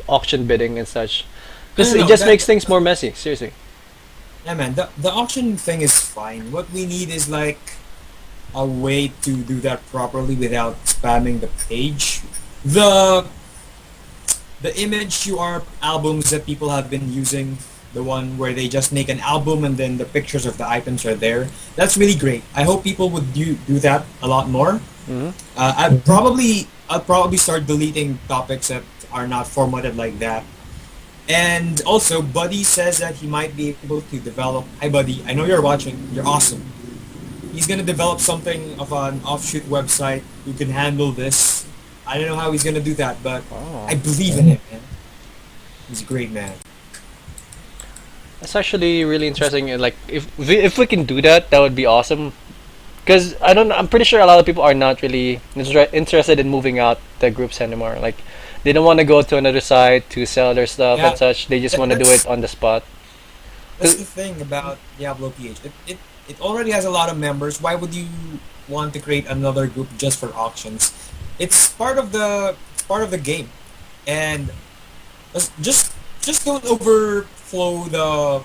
auction bidding and such. No, Because no, it no. just makes things more messy. Seriously. Yeah, man. The auction thing is fine. What we need is like a way to do that properly without spamming the page. The the image QR albums that people have been using, the one where they just make an album and then the pictures of the items are there. That's really great. I hope people would do that a lot more. Hmm. I'd probably start deleting topics that are not formatted like that. And also, Buddy says that he might be able to develop. Hi, Buddy. I know you're watching. You're awesome. He's gonna develop something of an offshoot website who can handle this. I don't know how he's gonna do that, but Oh, I believe in him, man. He's a great man. that's actually really interesting. And like, if we can do that, that would be awesome. Because I don't. I'm pretty sure a lot of people are not really interested in moving out the groups anymore. Like, they don't want to go to another site to sell their stuff and Yeah, such. They just that, want to do that's it on the spot. that's the thing about Diablo PH. It already has a lot of members. Why would you want to create another group just for auctions? It's part of the game, and just don't overflow the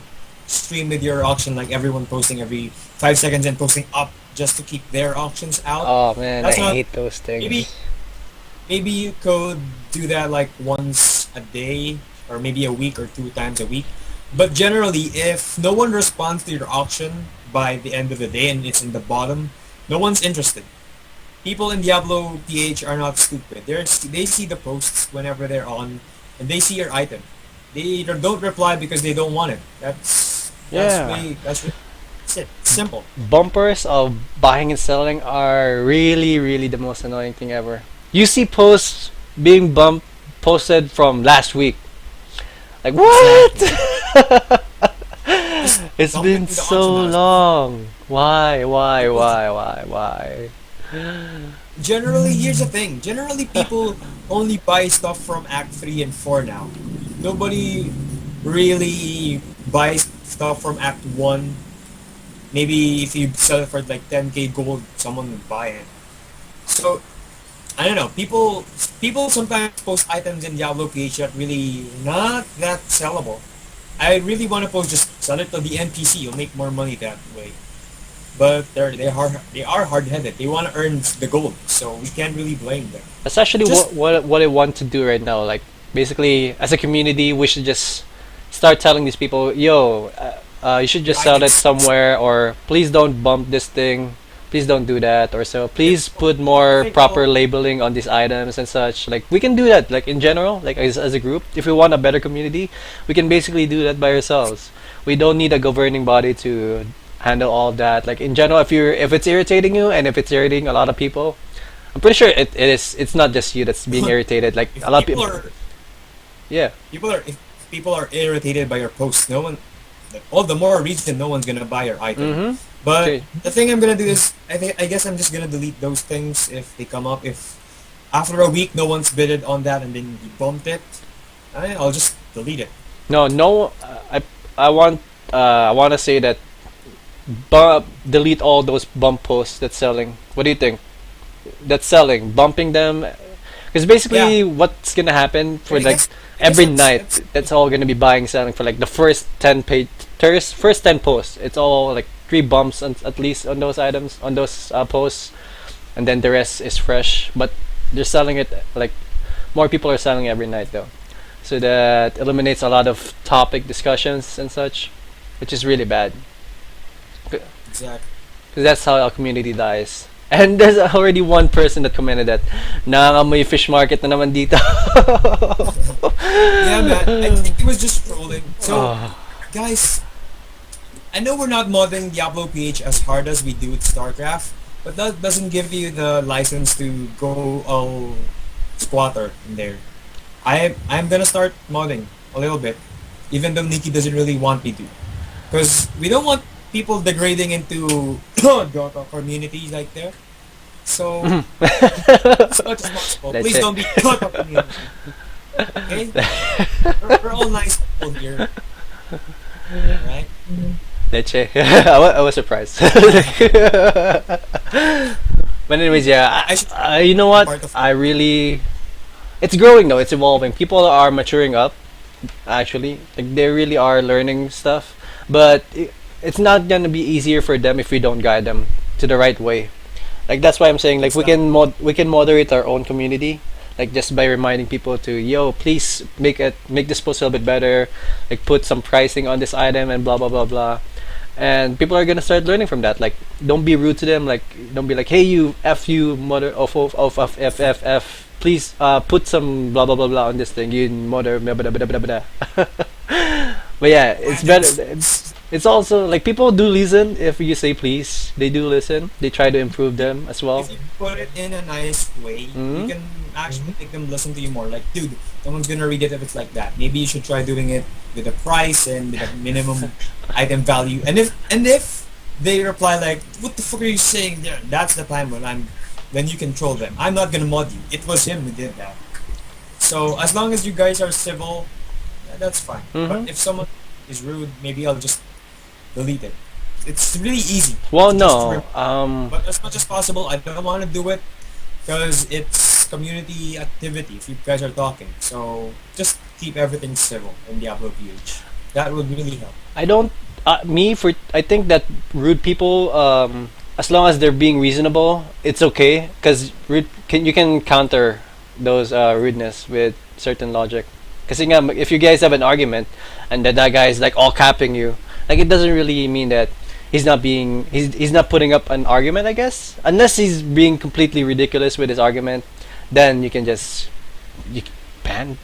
stream with your auction like everyone posting every 5 seconds and posting up just to keep their auctions out. Oh man, I That's not hate those maybe things. maybe you could do that like once a day or maybe a week or 2 times a week. But generally, if no one responds to your auction by the end of the day and it's in the bottom, no one's interested. People in Diablo PH are not stupid. They see the posts whenever they're on, and they see your item. They don't reply because they don't want it. Yeah. That's it. Simple. Bumpers of buying and selling are really the most annoying thing ever. You see posts being posted from last week. Like what? Exactly. Just It's dump it been to the auction so house. long. Why? People Why? Generally, here's the thing. Generally, people only buy stuff from Act 3 and 4 now. Nobody really buys stuff from Act 1. Maybe if you sell it for like 10k gold, someone would buy it. So, I don't know. People sometimes post items in Diablo PH that really not that sellable. I really want to post just sell it to the NPC. You'll make more money that way. But they are hard headed. They want to earn the gold, so we can't really blame them. That's actually Just what I want to do right now. Like basically, as a community, we should just start telling these people, "Yo, you should your just sell it items. somewhere," or "Please don't bump this thing. Please don't do that," or so. I Please put I more think proper all labeling on these items and such. Like we can do that. Like in general, like as a group, if we want a better community, we can basically do that by ourselves. We don't need a governing body to handle all of that. Like in general, if it's irritating you and if it's irritating a lot of people, I'm pretty sure it is. It's not just you that's being irritated. Like if a lot of people people. are Yeah. if people are irritated by your post, no one, all the more reason no one's gonna buy your item. Mm-hmm. But Okay. the thing I'm gonna do is I guess I'm just gonna delete those things if they come up. If after a week no one's bidded on that and then you bumped it, I'll just delete it. No, no. I want to say that delete all those bump posts that's selling. What do you think? That's selling, bumping them. Because Because Yeah, basically, what's gonna happen for I like guess, I guess every night, that's that's all gonna be buying selling for like the first 10 page, first 10 posts. It's all like three bumps at least on those items, on those posts, and then the rest is fresh. But they're selling it like more people are selling every night though, so that eliminates a lot of topic discussions and such, which is really bad. Because exactly. that's how our community dies. And there's already one person that commented that nangangamoy fish market na naman dito. Yeah, man. I think it was just trolling. So, Oh, guys, I know we're not modding Diablo PH as hard as we do with StarCraft, but that doesn't give you the license to go all squatter in there. I'm gonna start modding a little bit, even though Nikki doesn't really want me to, because we don't want people degrading into Dota communities like there. So as much as possible, that's please it. don't be Dota community. Okay, we're all nice people here, right? Leche. I was surprised. But anyways, yeah. I should You know be what? part of. I really. It's growing though. It's evolving. People are maturing up. Actually, like they really are learning stuff. But it's not gonna be easier for them if we don't guide them to the right way. Like that's why I'm saying like It's not. we can moderate our own community. Like just by reminding people to yo, please make this post a little bit better. Like put some pricing on this item and blah blah blah blah. And people are gonna start learning from that. Like, don't be rude to them. Like, don't be like, "Hey, you f you mother of f f f." Please, put some blah blah blah blah on this thing. You mother blah blah blah blah blah. But yeah, it's And better. It's also like people do listen if you say please. They do listen. They try to improve them as well. if you put it in a nice way, you Hmm. can actually make them listen to you more. Like, dude, no one's gonna read it if it's like that. Maybe you should try doing it with a price and with a minimum item value. And if they reply like, "What the fuck are you saying there?" That's the time when you control them. I'm not gonna mod you. It was him who did that. So as long as you guys are civil, yeah, that's fine. Hmm. But if someone is rude, maybe I'll just delete it. It's really easy. Well, Just no. but as much as possible, I don't want to do it because it's community activity if you guys are talking. So just keep everything civil in Diablo PH. That would really help. I don't. I think that rude people, as long as they're being reasonable, it's okay. Cause you can counter those rudeness with certain logic. Cause if you guys have an argument, and that guy is like all capping you, like it doesn't really mean that he's not putting up an argument. I guess unless he's being completely ridiculous with his argument, then you can just you ban.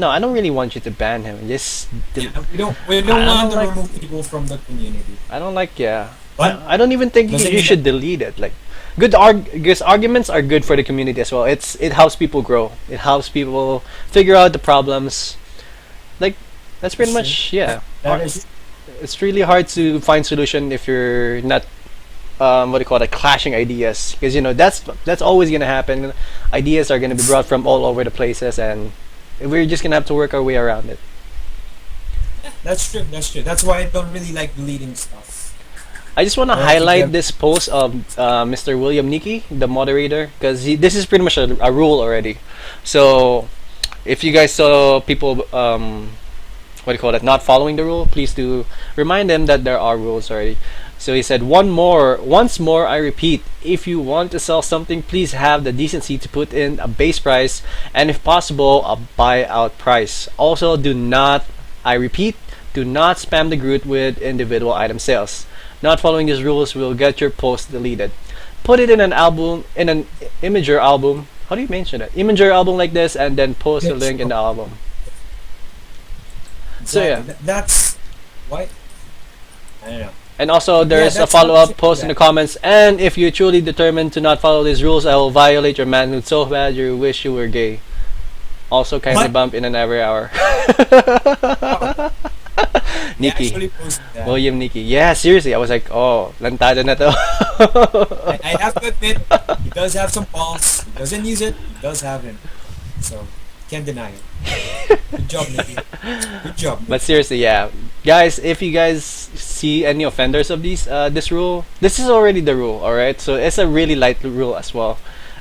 No, I don't really want you to ban him. Just Yeah, we don't I want don't to like. remove people from the community. I don't like, yeah. But I don't even think doesn't you mean should that delete it. Like, because arguments are good for the community as well. It helps people grow. It helps people figure out the problems. Like, that's pretty that's true. much, yeah. That is It's really hard to find solution if you're not what do you call it, clashing ideas, because that's always gonna happen. Ideas are gonna be brought from all over the places, and we're just gonna have to work our way around it. that's true. That's true. That's why I don't really like deleting stuff. I just want to I like to highlight get this post of Mr. William Nicky, the moderator, because this is pretty much a rule already. So if you guys saw people, what do you call it, not following the rule, please do remind them that there are rules already. So he said, once more, I repeat, if you want to sell something, please have the decency to put in a base price and, if possible, a buyout price. Also, I repeat, do not spam the group with individual item sales. Not following these rules will get your post deleted. Put it in an imager album. How do you mention it? Imager album like this, and then post a Yes. link in the album. So yeah. Exactly. That's why. I don't know. And also, Yeah, there's a that's how you follow-up should do post in the that. comments. And if you're truly determined to not follow these rules, I will violate your manhood so bad you wish you were gay. Also, kindly What? bump in an every hour. Oh, he Nikki. actually posted that. William Nikki. Yeah, seriously. I was like, oh, lantado na to. I have to admit, he does have some balls. He doesn't use it. He does have him. So, can't deny it. Good job, Nikki. Good job. But seriously, yeah, guys, if you guys see any offenders of this rule, this is already the rule, all right? So it's a really light rule as well.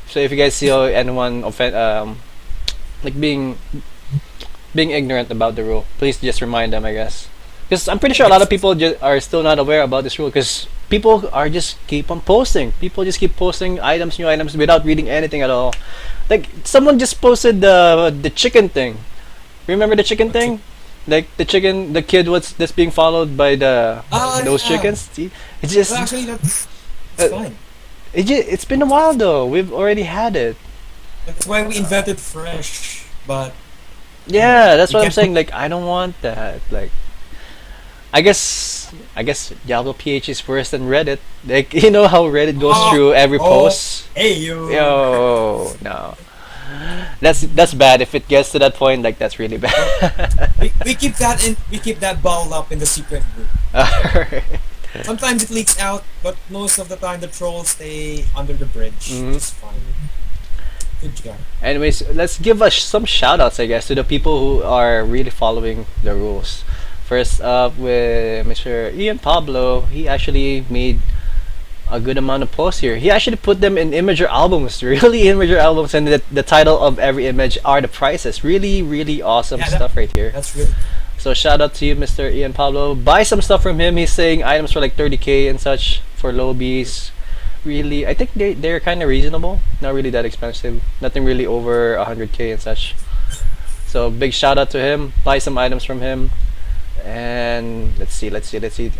So if you guys see anyone like being ignorant about the rule. Please just remind them, I guess. Because I'm pretty sure a lot of It's, people are still not aware about this rule. Because people are just keep on posting. People just keep posting items, new items, without reading anything at all. Like someone just posted the chicken thing. Remember the chicken what's it? thing? Like the chicken, the kid was that's being followed by the Ah, those yeah. chickens. See, it's Well, just actually, that's uh, fine. it's been a while though. We've already had it. That's why we invented fresh. But Yeah, that's we what I'm can't put. saying. Like I don't want that. Like I guess DiabloPH is worse than Reddit. Like you know how Reddit goes Oh, through every oh, post. hey you. Yo, no, that's bad. If it gets to that point, like that's really Oh, bad. we keep that in. We keep that bottled up in the secret group. Alright. Sometimes it leaks out, but most of the time the trolls stay under the bridge, which Mhm. is fine. Good job. Anyways, let's give us some shout outs, I guess, to the people who are really following the rules. First up with Mr. Ian Pablo, he actually made a good amount of posts here. He actually put them in imager albums, really imager albums, and the title of every image are the prices. Really, really awesome Yeah, stuff right here. that's really So shout out to you, Mr. Ian Pablo. Buy some stuff from him. He's saying items for like 30K and such for low Bs. Really, I think they're kind of reasonable. Not really that expensive. Nothing really over 100K and such. So big shout out to him. Buy some items from him. And let's see.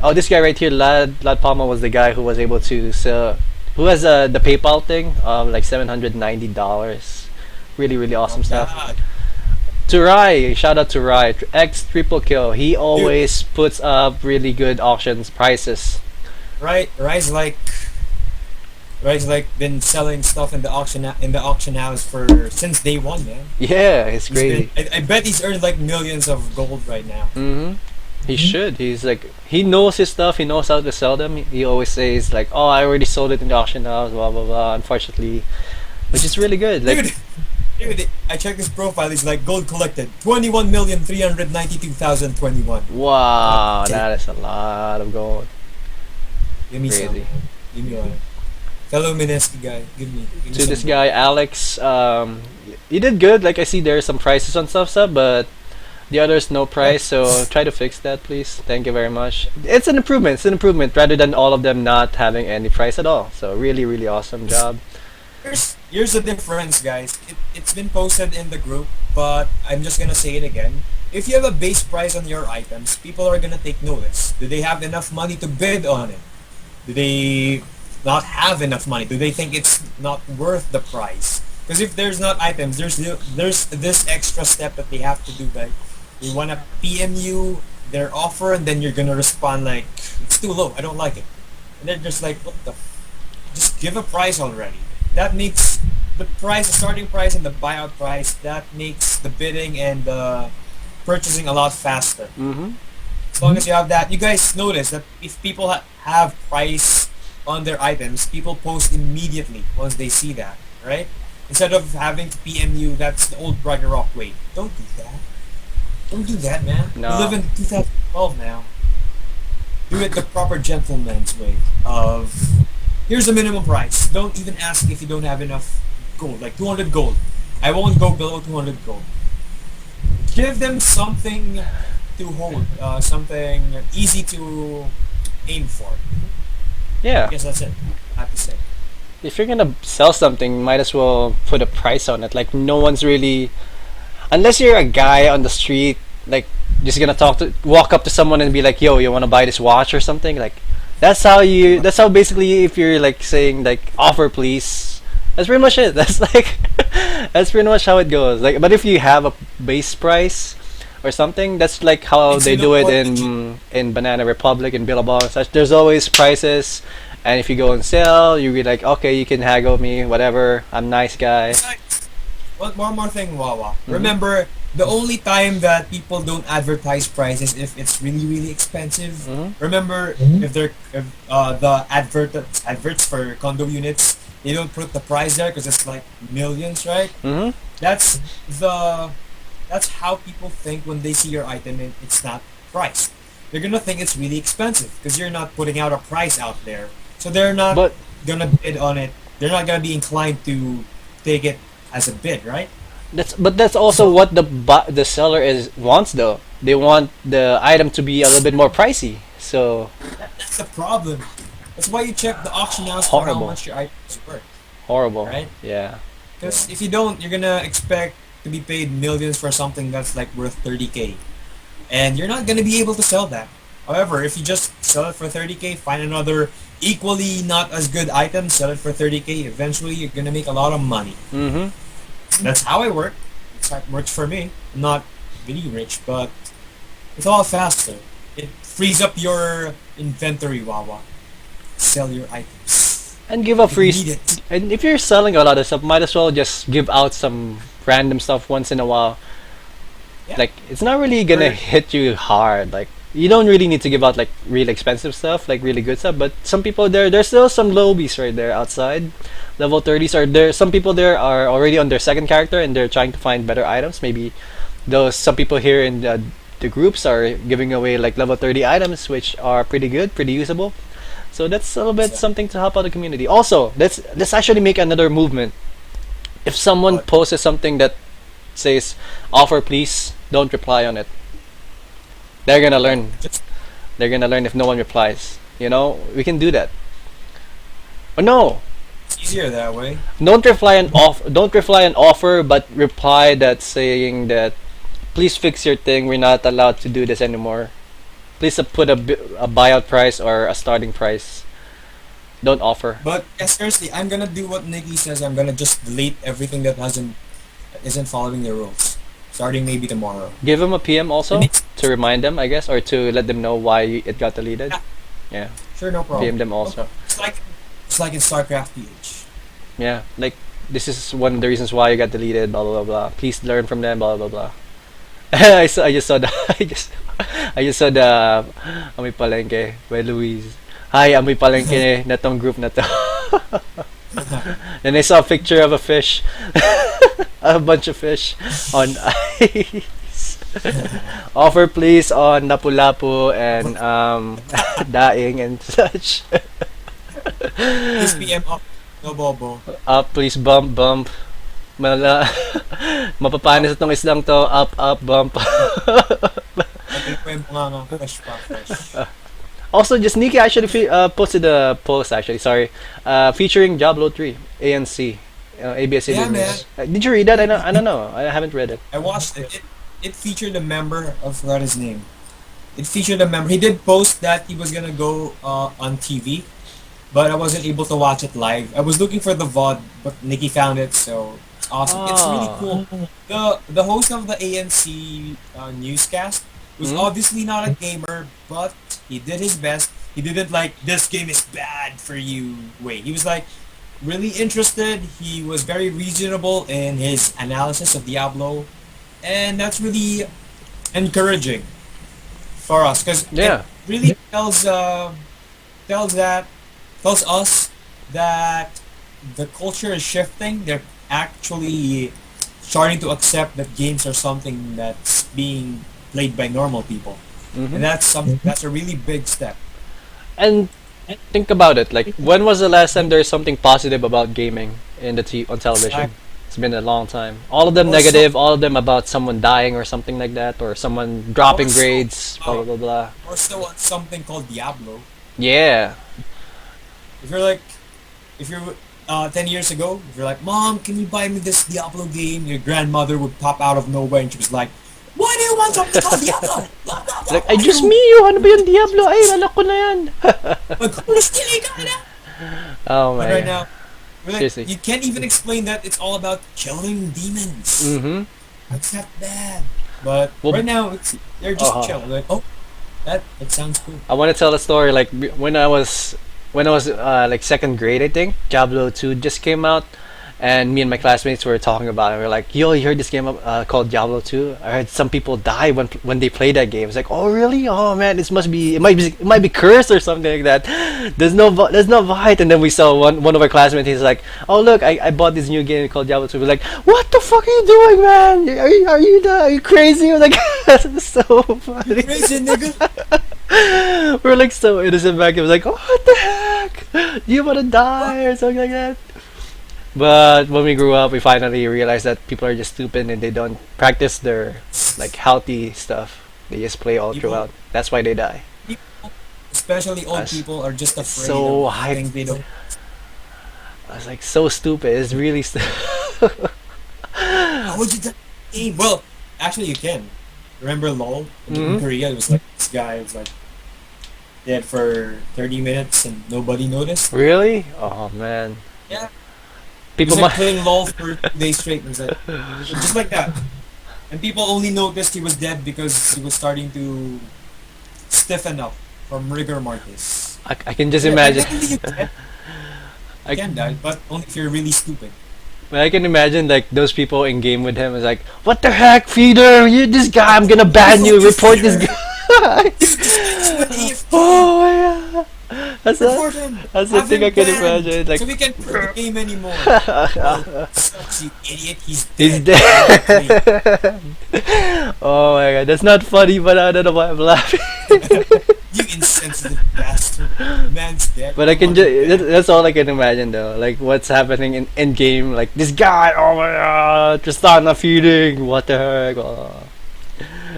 Oh, this guy right here, Lad Palma, was the guy who was able to sell. Who has the PayPal thing? Like $790. Really, really awesome not stuff. bad. To Rai, shout out to Rai. X triple kill. He Dude, always puts up really good auctions prices. right? Rai's like been selling stuff in the auction house for since day one, man. Yeah, it's He's been. crazy. I bet he's earned like millions of gold right now. Mm-hmm. He Hmm. should. He's like he knows his stuff. He knows how to sell them. He always says like, "Oh, I already sold it in the auction house." Blah blah blah. Unfortunately, which is really good. Like, Dude, dude, I checked his profile. He's like gold collected 21,392,021. God wow, damn. that is a lot of gold. Give me some, Crazy. man. Give me one. Fellow Mineski guy, give me To some this gold. guy, Alex, you did good. Like I see there are some prices on stuff, but the others no price. So try to fix that, please. Thank you very much. It's an improvement. It's an improvement rather than all of them not having any price at all. So really, really awesome job. Here's the difference, guys. It's been posted in the group, but I'm just gonna say it again. If you have a base price on your items, people are gonna take notice. Do they have enough money to bid on it? Do they not have enough money? Do they think it's not worth the price? Because if there's not items, there's this extra step that they have to do. Like, they wanna PM you their offer, and then you're gonna respond like, "It's too low. I don't like it." And they're just like, "What the? Just give a price already." That makes the price, the starting price, and the buyout price. That makes the bidding and the purchasing a lot faster. Mm-hmm. As long as you have that, you guys notice that if people have price on their items, people post immediately once they see that, right? Instead of having to PM you, that's the old Ragnarok way. Don't do that. Don't do that, man. We live No. in 2012 now. Do it the proper gentleman's way of, here's the minimum price. Don't even ask if you don't have enough gold, like 200 gold. I won't go below 200 gold. Give them something to hold, something easy to aim for. I Yeah. guess that's it. I have to say. If you're gonna sell something, might as well put a price on it. Like no one's really, unless you're a guy on the street, like just gonna walk up to someone and be like, "Yo, you wanna buy this watch or something?" Like that's how you. That's how basically if you're like saying like offer please. That's pretty much it. That's like that's pretty much how it goes. Like, but if you have a base price or something, that's like how It's they you know do it what? in Banana Republic and Billabong and such. There's always prices, and if you go and sell, you be like, okay, you can haggle me, whatever. I'm nice guy. Besides, one more thing, Wawa. Mhm. Remember, the only time that people don't advertise prices if it's really really expensive. Mhm. Remember, if the adverts for condo units, they don't put the price there because it's like millions, right? Mhm. That's the that's how people think when they see your item and it's not priced. They're gonna think it's really expensive because you're not putting out a price out there. So they're not But gonna bid on it. They're not gonna be inclined to take it as a bid, right? That's also what the seller is wants though. They want the item to be a little bit more pricey. So That's the problem. That's why you check the auction house for how horrible, much your item is worth, horrible. right? Yeah. Because if you don't, you're gonna expect to be paid millions for something that's like worth 30K, and you're not gonna be able to sell that. However, if you just sell it for 30K, find another equally not as good item, sell it for 30K, eventually you're gonna make a lot of money. Mm-hmm. That's how I work. It's how it works for me. I'm not really rich, but it's a lot faster. It frees up your inventory, Wawa. Sell your items. And give a You free. need it. And if you're selling a lot of stuff, might as well just give out some random stuff once in a while. Yeah. Like it's not really gonna Or- hit you hard. Like you don't really need to give out like really expensive stuff, like really good stuff. But some people there's still some lowies right there outside. Level 30s are there. Some people there are already on their second character and they're trying to find better items. Maybe those some people here in the groups are giving away like level 30 items, which are pretty good, pretty usable. So that's a little bit something to help out the community. Also, let's actually make another movement. If someone What? posts something that says offer please, don't reply on it. They're gonna learn. Just They're gonna learn if no one replies. You know, we can do that. Or no, it's easier that way. don't reply an offer, but reply that saying that please fix your thing. We're not allowed to do this anymore. Please put a buyout price or a starting price. Don't offer. But yeah, seriously, I'm gonna do what Nikki says. I'm gonna just delete everything that isn't following the rules, starting maybe tomorrow. Give them a PM also Nick- to remind them, I guess, or to let them know why it got deleted. Yeah. Yeah, Sure, no problem. PM them also. It's like in StarCraft PH. Yeah, like this is one of the reasons why you got deleted. Blah blah blah. Blah. Please learn from them. Blah blah blah. I just saw the I just saw the Amoy Palengke by Louise. Hi, Amoy Palengke na tong group na to. Then I saw a picture of a fish, a bunch of fish on ice. Offer please on Lapu-Lapu and Daing and such. This PM up, no bobo. Up please bump bump. Mapapanis itong islang to. Up bump. Sabi ko yung mga fresh pa, fresh. Also, just Nikki actually posted a post actually. Sorry, featuring Diablo 3 ANC, ABS Yeah, News. Did you read that? I don't know. I haven't read it. I watched it. It featured a member. I forgot his name. It featured a member. He did post that he was gonna go on TV, but I wasn't able to watch it live. I was looking for the VOD, but Nikki found it, so it's awesome. It's really Ah. cool. The host of the ANC newscast was Hmm? obviously not a gamer, but he did his best. He didn't like this game is bad for you. Wait, he was like really interested. He was very reasonable in his analysis of Diablo, and that's really encouraging for us because Yeah. it really tells us that the culture is shifting. They're actually starting to accept that games are something that's being played by normal people, Mhm. and that's a really big step. And think about it. Like, when was the last time there's something positive about gaming in on television? It's been a long time. All of them Also- negative. All of them about someone dying or something like that, or someone dropping Also- grades. Blah blah blah blah. Or still on something called Diablo. Yeah. If you're like, if you're 10 years ago, if you're like, Mom, can you buy me this Diablo game? Your grandmother would pop out of nowhere and she was like, why do you want something called Diablo? Blah, blah, blah, Like, I why just you- me you. Ano ba yung Diablo? Ay, anak ko na yan. Magkakuluskili ka na. Oh But my. right now, we're like, Seriously. you can't even explain that it's all about killing demons. Mm-hmm. That's not bad. But Well- right now, they're just Uh-huh. chill. Like, oh, that sounds cool. I want to tell a story. Like when I was like second grade, I think Diablo 2 just came out, and me and my classmates were talking about it. We were like, "Yo, you heard this game called Diablo 2? I heard some people die when they play that game." It's like, "Oh, really? Oh man, it might be cursed or something like that." There's no fight. And then we saw one of our classmates. He's like, "Oh look, I bought this new game called Diablo 2." We're like, "What the fuck are you doing, man? Are you crazy?" We're like, "That's so funny." Crazy nigga. We're like so innocent back. It was like, oh, what the heck? Do you want to die or something like that? But when we grew up, we finally realized that people are just stupid and they don't practice their like healthy stuff. They just play all People, throughout. That's why they die. people, especially old That's people, are just it's afraid so of things they hyped. don't. I was like so stupid. It's really How would you do game? Well, actually, you can. Remember LOL in hmm Korea? It was like this guy was like dead for 30 minutes and nobody noticed. Really? Oh man. Yeah, he People was like might. playing LOL for 2 days straight. And it was like just like that, and people only noticed he was dead because he was starting to stiffen up from rigor mortis. I can just Yeah, imagine. technically you I, can die, but only if you're really stupid. I can imagine like those people in game with him is like, what the heck, feeder? You this guy? I'm gonna ban you. Fuck you, Report this Peter. guy. This guy's an AFK. Oh yeah. Report him. That's the Have thing I him can banned imagine. Like, so we can't play the game anymore. Well, sucks, you idiot. He's he's dead. Exactly. dead. Oh my god, that's not funny, but I don't know why I'm laughing. You insensitive bastard. The man's dead. But I You can want him just, banned. that's all I can imagine though. Like what's happening in game, like this guy, oh my god, Tristana feeding, what the heck? Oh.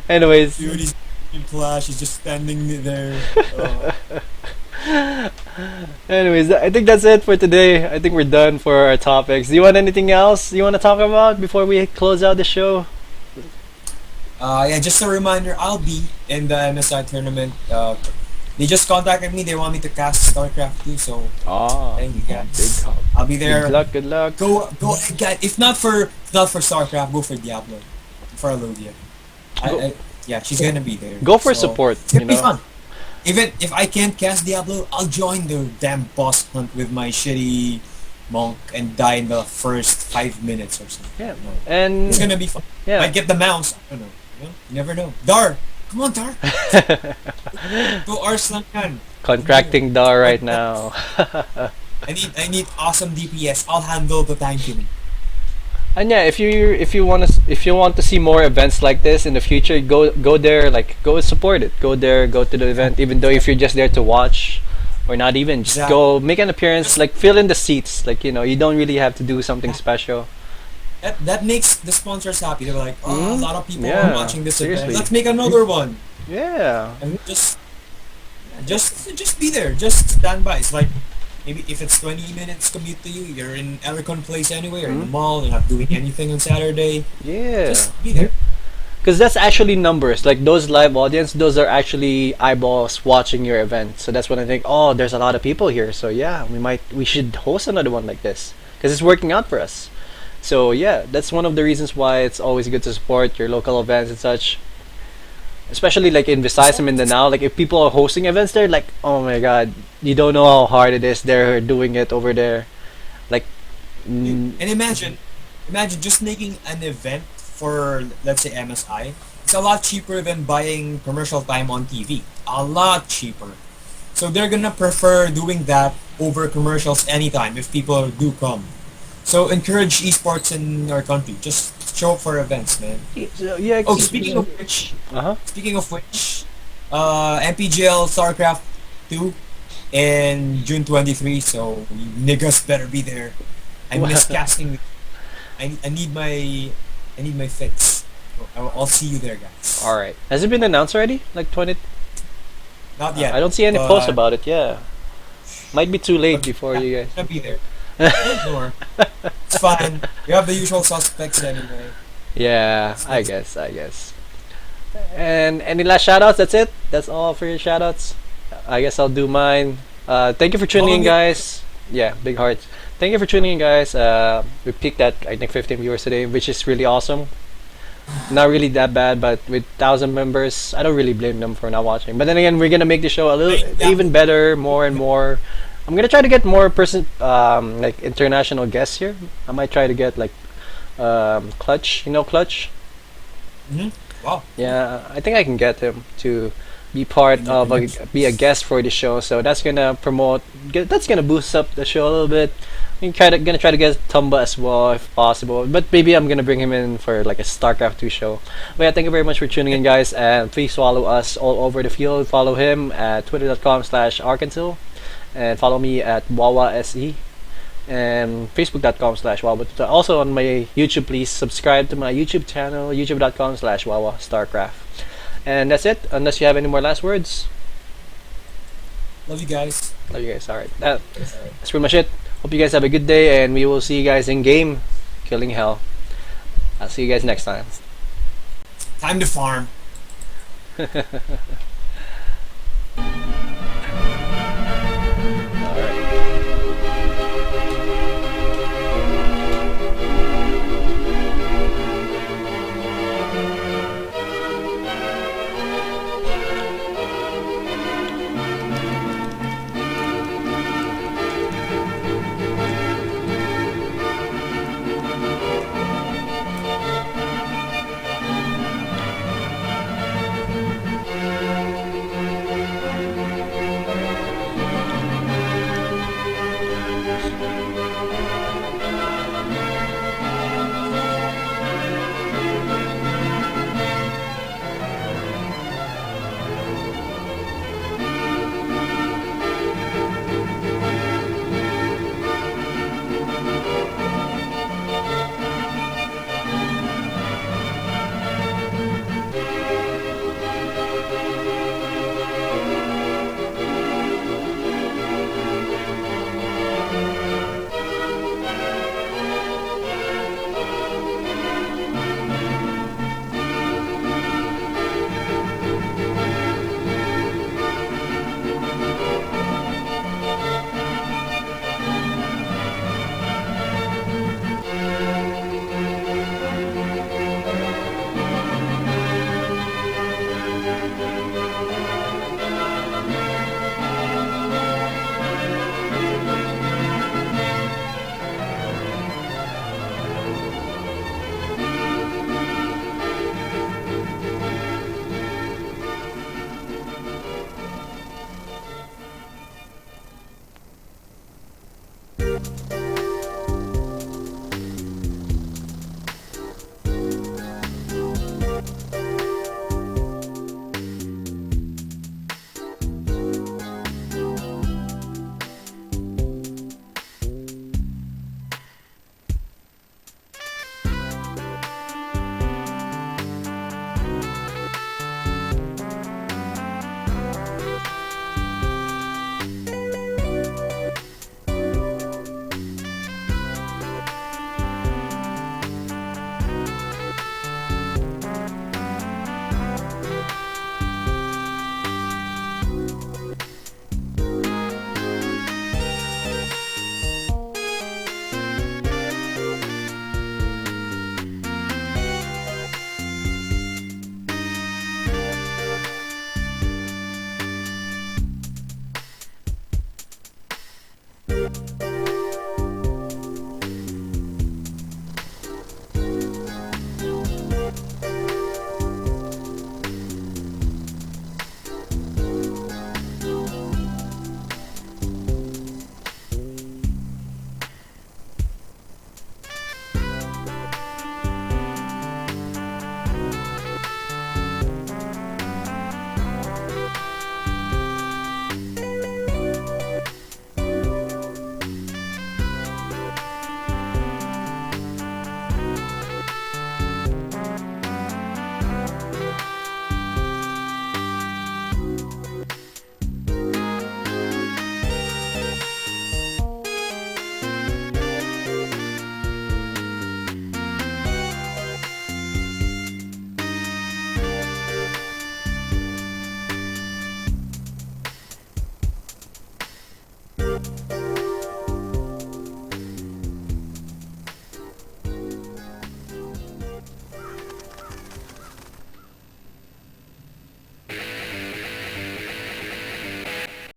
Anyways, Dude, he's in clash. He's just standing there. anyways, I think that's it for today. I think we're done for our topics. Do you want anything else you want to talk about before we close out the show? Yeah, just a reminder, I'll be in the MSI tournament. They just contacted me. They want me to cast StarCraft 2, so Oh, thank you big guys. help. I'll be there. Good luck, good luck. Go, guys. If not for StarCraft, go for Diablo, for Alodia. Go, Yeah, she's gonna be there. go for So support, it's you gonna be know. fun. Even if I can't cast Diablo, I'll join the damn boss hunt with my shitty monk and die in the first 5 minutes or something. Yeah. You know? And It's gonna be fun. yeah. Might get the mouse. I don't know. You never know. Dar, come on, Dar. Go Arslan Khan. Contracting Dar right now. I need awesome DPS. I'll handle the tanking. And yeah, if you want to see more events like this in the future, go there, like go support it. Go there, go to the event, even though if you're just there to watch, or not even, just Exactly. go make an appearance, like fill in the seats. Like you don't really have to do something special. That makes the sponsors happy. They're like, oh, a lot of people are Yeah, watching this seriously. event. Let's make another one. Yeah. And just be there. Just stand by. It's like maybe if it's 20 minutes commute to you, you're in Aircon Place anyway, or in the mall. You're not doing anything on Saturday. Yeah. Just be there. Because that's actually numbers. Like those live audience, those are actually eyeballs watching your event. So that's when I think, oh, there's a lot of people here. So yeah, we should host another one like this because it's working out for us. So yeah, that's one of the reasons why it's always good to support your local events and such. Especially like in Visayas and Mindanao, like if people are hosting events there, like oh my god, you don't know how hard it is. They're doing it over there. Like, And imagine just making an event for, let's say, MSI. It's a lot cheaper than buying commercial time on TV. A lot cheaper. So they're gonna prefer doing that over commercials anytime if people do come. So encourage esports in our country. Just show up for events, man. yeah. Oh, speaking of which, Uh huh. MPGL StarCraft 2 in June 23. So you niggas better be there. I miss casting. I need my fix. I'll see you there, guys. All right. Has it been announced already? Like 20? Not yet. I don't see any but posts about it. Yeah. Might be too late before yeah, you guys. I'll be there. Don't worry. It's fine. We have the usual suspects anyway. Yeah, I guess. And any last shoutouts? That's it. That's all for your shoutouts. I guess I'll do mine. Thank you for tuning in, guys. Yeah, big hearts. Thank you for tuning in, guys. We peaked at I think 15 viewers today, which is really awesome. Not really that bad, but with 1,000 members, I don't really blame them for not watching. But then again, we're gonna make the show a little Yeah. even better, more and more. I'm gonna try to get more like international guests here. I might try to get like Clutch. You know Clutch? Hmm. Wow. Yeah, I think I can get him to be part of be a guest for the show. So that's gonna that's gonna boost up the show a little bit. I'm gonna try to get Tumba as well if possible. But maybe I'm gonna bring him in for like a StarCraft 2 show. But yeah, thank you very much for tuning in, guys, and please follow us all over the field. Follow him at twitter.com/Arkanthiel and follow me at WawaSE. and facebook.com/wawa. Also on my YouTube, please subscribe to my YouTube channel, youtube.com/wawa starcraft. And that's it, unless you have any more last words. Love you guys. Love you guys. Alright, that's pretty much it. Hope you guys have a good day, and we will see you guys in game killing hell. I'll see you guys next time. Time to farm.